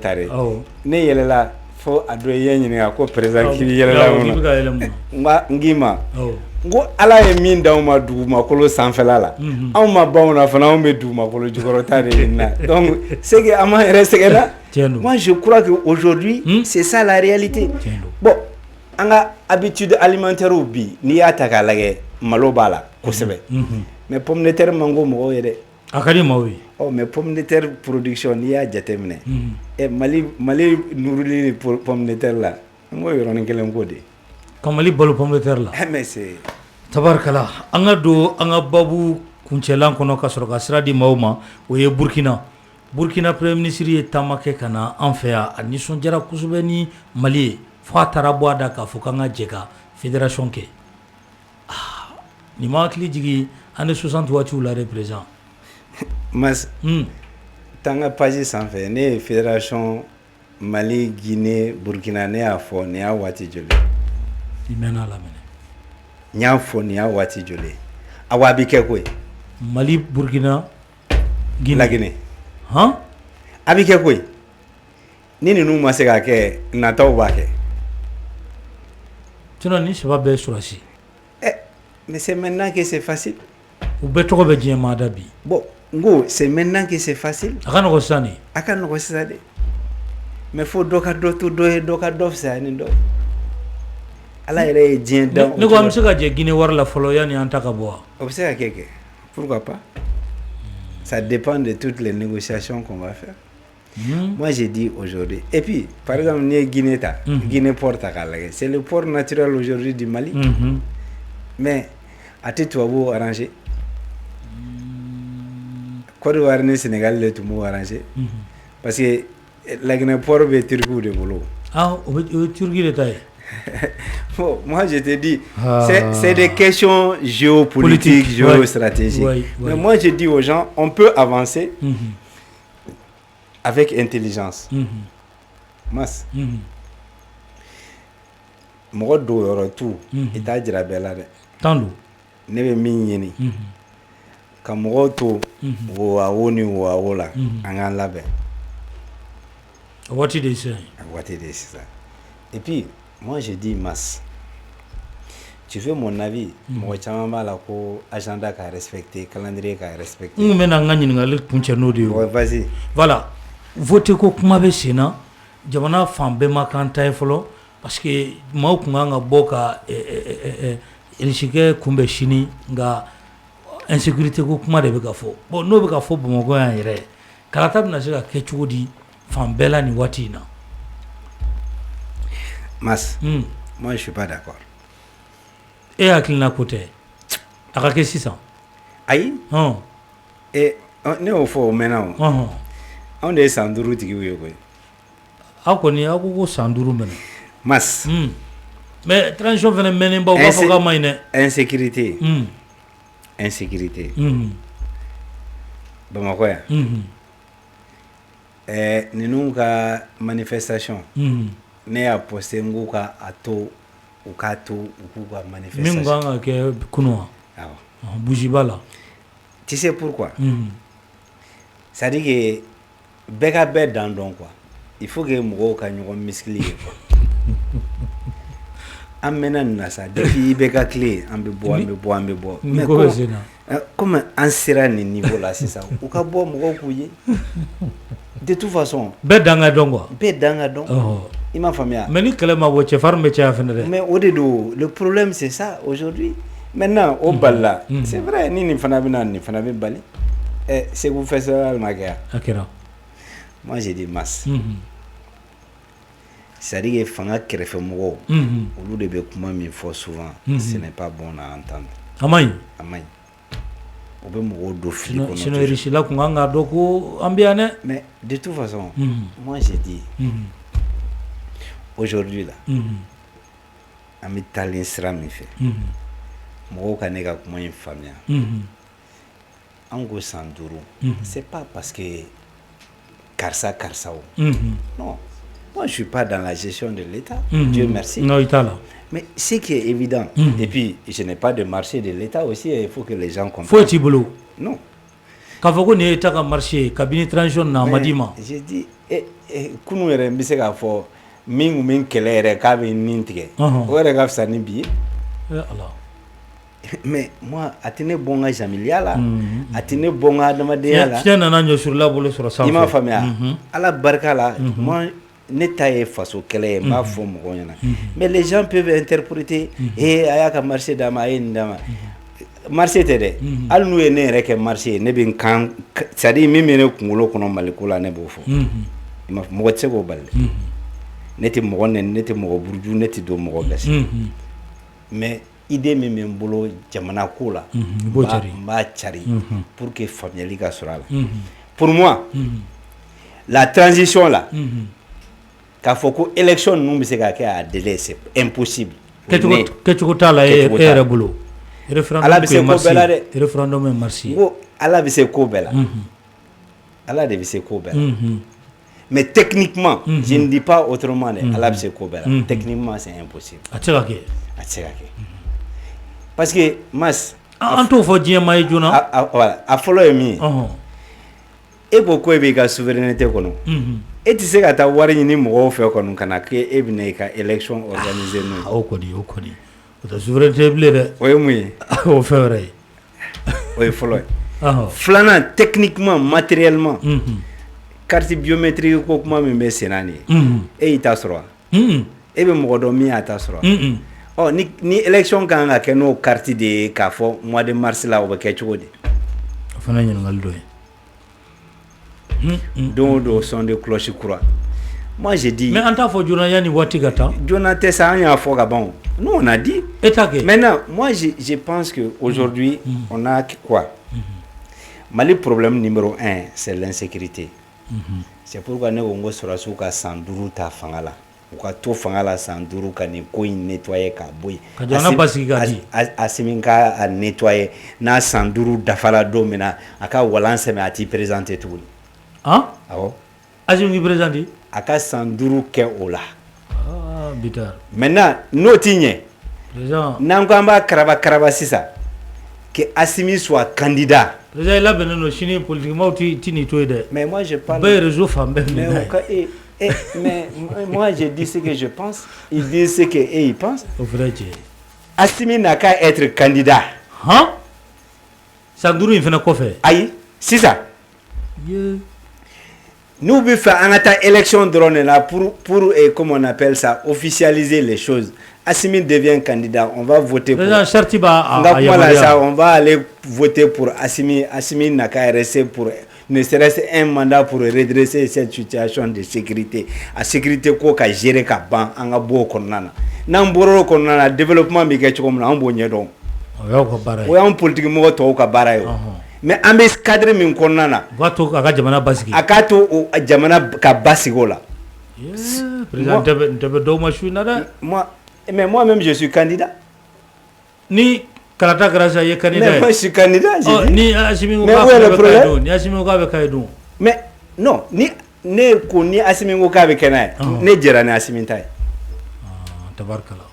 ne yɛlɛla fo a dɔ ye ɲininka ko président k'i yɛlɛla mun n ma n ko ala ye min d'anw ma dugumakolo sanfɛla la anw ma banw na fana anw bɛ dugumakolo jukɔrɔta de ɲini na donc c'est que an m'an yɛrɛ sɛgɛnna. Moi je crois que aujourd'hui c'est ça la réalité. Bon an ka habitude alimentaire bi n'i y'a ta k'a lajɛ malo b'a la kosɛbɛ mais pomme de terre man go mɔgɔw ye dɛ. A ka di maaw ye. Mais pomme de terre production n'i y'a jateminɛ Mali nuruli ni pomme de terre la n ko yɔrɔnin kelen ko de. Ka Mali balo pomme de terre la. Mais c'est tabarikala an ka don an ka babu kuncɛlan kɔnɔ ka sɔrɔ ka sira di maaw ma o ye Burkina premier ministre ye taama kɛ ka na an fɛ yan a nisɔndiyara kosɛbɛ ni Mali ye fo a taara bɔ a da k'a fɔ k'an ka jɛ ka fédération kɛ nin ma hakili jigin année 60 waatiw la dɛ président. Mas tan ka page sanfɛ ne ye fédération Mali Guinée Burkina ne y'a fɔ nin y'a waati joli. I mɛnna a lamɛnɛ. N y'a fɔ nin y'a waati joli a wa bɛ kɛ koyi. Mali Burkina Guinée. Laginɛ a bɛ kɛ koyi ni ninnu ma se ka kɛ nataw b'a kɛ. Sinon ni saba bɛɛ sɔrɔsi. Mais c'est maintenant que c'est facile. U bɛɛ tɔgɔ bɛ diɲɛ maa da bi. Bon n ko c'est maintenant que c'est facile. A ka nɔgɔn sisan de. A ka nɔgɔn sisan de mais fo dɔ ka dɔ to dɔ ye dɔ ka dɔ fisaya ni dɔ ye. Ala yɛrɛ ye diɲɛ dan. Ne ko an bɛ se ka jɛ Guinée wari la fɔlɔ yanni an ta ka bɔ wa. O bɛ se ka kɛ pourquoi pas. Ça dépend de toutes les négociations qu'on va faire. Moi j'ai dit aujourd'hui et puis par exemple ni ye Guinée ta Guinée port ta k'a lajɛ c'est le port naturel aujourd'hui du Mali mais a tɛ tubabuw arranger. Côte d'Ivoire ni Sénégal le tun b'u arranger parce que Laginɛ port bɛ Turkiw de bolo. O bɛ Turki de ta ye. Bon, moi je te dis, c'est des questions géopolitiques, géostratégiques. Mais moi je dis aux gens, on peut avancer avec intelligence. Mas, mɔgɔ dɔw yɔrɔ tu i t'a jira bɛɛ la dɛ. Tan don. Ne bɛ min ɲini ka mɔgɔw to wo ni wo la an k'an labɛn. A waati de sisan. A waati de sisan. Et puis moi je dis Mas, tu veux mon avis, mɔgɔ caman b'a la ko agenda ka respecter, calendrier ka respecter. N kun bɛna n ka ɲininkali kuncɛ n'o de ye. Vas-y. Voilà, voter ko kuma bɛ sen na jamana fan bɛɛ ma kan ta ye fɔlɔ parce que maaw kun kan ka bɔ ka risikɛ kunbɛn sini nka insécurité ko kuma de bɛ ka fɔ bon n'o bɛ ka fɔ Bamakɔ yan yɛrɛ kalata bɛna se ka kɛ cogo di fan bɛɛ la nin waati in na. Mas, moi je suis pas d'accord. E hakilina ko tɛ a ka kɛ sisan. Ayi. Ne y'o fɔ o mɛnna o. Anw de ye san 5 tigiw ye koyi. Aw kɔni aw ko san 5 mɛnɛ. Mas. Mais transition fɛnɛ mɛnnen baw b'a fɔ k'a ma ɲi dɛ. Insécurité. Insécurité. Bamakɔ yan. Ninnu ka manifestation. Ne y'a posté n k'u ka a to u k'a to u k'u ka manifestation. Min kan ka kɛ kunun wa. Awɔ. Bougie b'a la. Tu sais pourquoi? C'est-à-dire que bɛɛ ka bɛɛ dan dɔn quoi. Il faut que mɔgɔw ka ɲɔgɔn miskili ye quoi. An mɛnna nin na sa depuis IBK tile an bɛ bɔ. Mais comme an sera nin niveau la sisan u ka bɔ mɔgɔw k'u ye. De toute façon. Bɛɛ dan ka dɔn quoi. Bɛɛ dan ka dɔn. I m'a faamuya. Mais ni kɛlɛ ma bɔ cɛfarin bɛ caya fɛnɛ dɛ. Mais o de don le problème c'est ça aujourd'hui. Maintenant o balila. C'est vrai ni nin fana bɛ na nin fana bɛ bali. Segu festival ma kɛ yan. A kɛra. Moi j'ai dit Mas. C'est-à-dire que fanga kɛrɛfɛ mɔgɔw olu de bɛ kuma min fɔ souvent ce n'est pas bon à entendre. A ma ɲi. A ma ɲi. on peut mourir d'offrir. Sinon, riche là, qu'on a doko ambiane. Mais de toute façon, moi j'ai dit, aujourd'hui là, on met talent sera mi fait. Moi, quand on a comment une famille, en gros sans duro, c'est pas parce que Karsa. Non. Moi, je ne suis pas dans la gestion de l'État. Dieu merci. Non, là. Mais ce qui est évident, et puis je n'ai pas de marché de l'État aussi, il faut que les gens comprennent. Faut-il boulot? Non. Quand vous avez un marché, cabinet transition na madima. J'ai dit, kunu yere mbise ka fo mingu min kele yere ka be nintige. O yere ka fsa ni bi. Allah. Mais moi, atene bonga jamilia la, atene bonga damadeya la. Tiens nana nyo sur la bolo sur ça. Ima famia. Ala barka la, moi n'état est face au kele m'a fo mo gonyana. Mais les gens peuvent interpréter aya ka marché dama ndama. Marché tede. Al nou ene reke marché ne bin kan c'est-à-dire mimi ne kungulo kono malikula ne bo fo. Ima mo tse go balle. Neti mo gonne neti mo burju neti do mo gasi. Mais idée même bolo jamana ko la ba chari pour que famille ka sura la. Pour moi la transition là ka foko élection nous be se ka ke a délai c'est impossible. Que tu ta la era bolo référendum est merci ala be se ko bela ala de be se ko bela mais techniquement je ne dis pas autrement ala be se ko bela techniquement c'est impossible atchaka parce que mas anto fo diema e juna voilà a follow mi e ko ko be ka souveraineté kono et tu sais ka ta wari ni mo fe kono kana ke e bi ne ka élection organisée no o ko di la souveraineté blé oui oui au février oui follow flana techniquement matériellement carte biométrique ko kuma mi be senani e ita soro e be mo do mi ata soro oh ni élection kan ga ke no carte de ka fo mois de mars là o be ke chogodi fana nyen ngal doy do son de cloche croix. Moi j'ai dit mais anta fo jona yani watigata jona te sa anya fo ga bon nous on a dit maintenant moi je pense que aujourd'hui on a quoi Mali problème numéro 1 c'est l'insécurité c'est pourquoi ne ngo sura suka sanduru ta fangala ka to fangala sanduru ka ni ko nettoyer ka boy kadana basigadi asiminka a nettoyer na sanduru dafala domina aka walance me ati présenter tout ah awo asiminki présenter aka sanduru ke ola bitar maintenant notigne déjà nangamba karaba sisa que Assimi soit candidat déjà il a besoin de chiner politiquement tini toide mais moi je parle ben réseau femme mais moi je dis ce que je pense il dit ce que il pense au vrai Assimi n'a qu'à être candidat Sanduru il fait quoi faire aïe c'est ça nous veut faire une élection drone là pour comment on appelle ça officialiser les choses. Assimi devient candidat, on va voter pour on va aller voter pour Assimi. Assimi n'a qu'à rester pour ne serait-ce un mandat pour redresser cette situation de sécurité. La sécurité quoi qu'a géré qu'a ban en abo konana. N'amboro konana développement bigué comme na ambonye donc. Oui on politique mo to ka barayo. Mais ambe cadre min konana wato aka jamana basiki akato jamana ka basigo la président de do machine da moi même je suis candidat ni karata grâce ye candidat mais moi je suis candidat ni Assimi ko ka be kaydo mais non ni ne ko ni Assimi ko ka be kenay ne jera ni Assimi tay tabarkala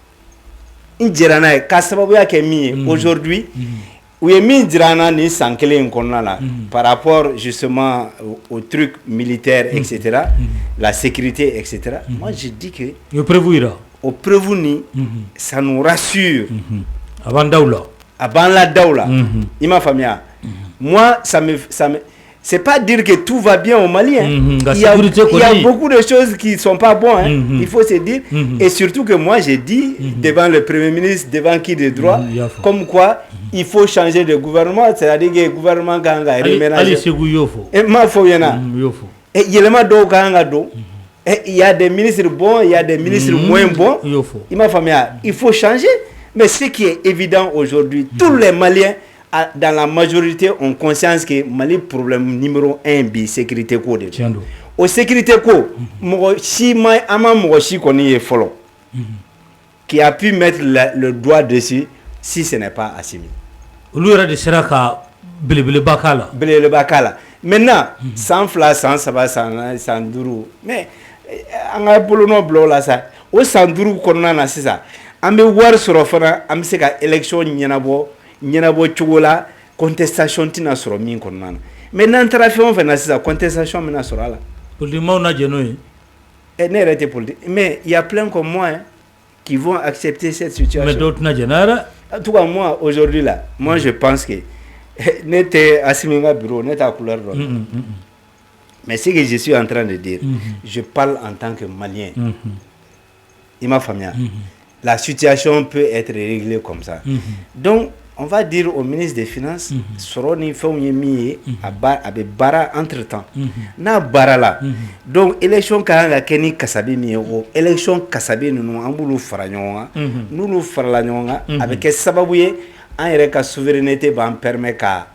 in jera na ka sababu yake mi aujourd'hui oui, Mindirana ni sankele nkonana par rapport justement au truc militaire, etc., la sécurité, etc. Moi, je dis que au prévenu, ça nous rassure. Avant Daoula. Avant la Daoula. Ima Famia. Moi, ça me c'est pas dire que tout va bien au Mali. Il y a beaucoup de choses qui sont pas bonnes. Il faut se dire. Et surtout que moi, j'ai dit devant le Premier ministre, devant qui de droit, comme quoi il faut changer de gouvernement. C'est-à-dire que le gouvernement Ganga est reménagé. Et ma foi, et il y a des ministres bons, il y a des ministres moins bons. Il faut changer. Mais ce qui est évident aujourd'hui, tous les Maliens dans la majorité ont conscience que Mali problème numéro 1 bi sécurité ko de. Au sécurité ko mo si mai ama mo si koni e follow. Qui a pu mettre le doigt dessus si ce n'est pas Assimi. Lui de Seraka Bilibili Bakala. Bilibili Bakala. Maintenant, sans fla, sans saba, sans duru. Mais on a bolono blo la ça. Au sans duru konna na sisa. Ambe war soro fana am se ka élection nyenabo chugola contestation tina soro min konna. Maintenant trafion fa na sisa contestation mena soro la. Politique na genoy. Et n'est arrêté politique. Mais il y a plein comme moi qui vont accepter cette situation. Mais d'autres na genara. En tout cas moi aujourd'hui là, moi je pense que n'était Assimi bureau n'était à couleur rouge. Mais ce que je suis en train de dire, je parle en tant que Malien. Il m'a famille. La situation peut être réglée comme ça. Donc, on va dire au ministre des Finances, Soroni Founyemi a bara entre temps. Na bara là. Donc, élection Kanga Kenny Kasabi Mio, élection Kasabi nous Amboulou Faranyonga, nous Faranyonga, avec Sababouye. En reka souveraineté va permettre qu'à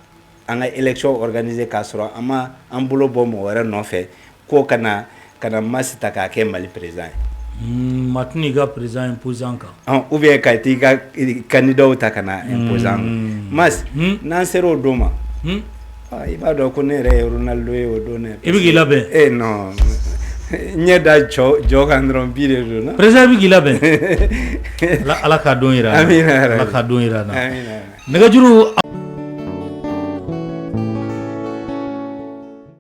une élection organisée qu'à sera un boulot bon ou non fait quoi kana masse taka ke Mali président matni ga président imposant ou bien ka candidat ou takana imposant mas nan sero doma il va donc connaître Ronaldo et O'Donnell et non Nyeda Jokandron Bide no président bi gilabe ala ka don ira ala ka don ira na nega juru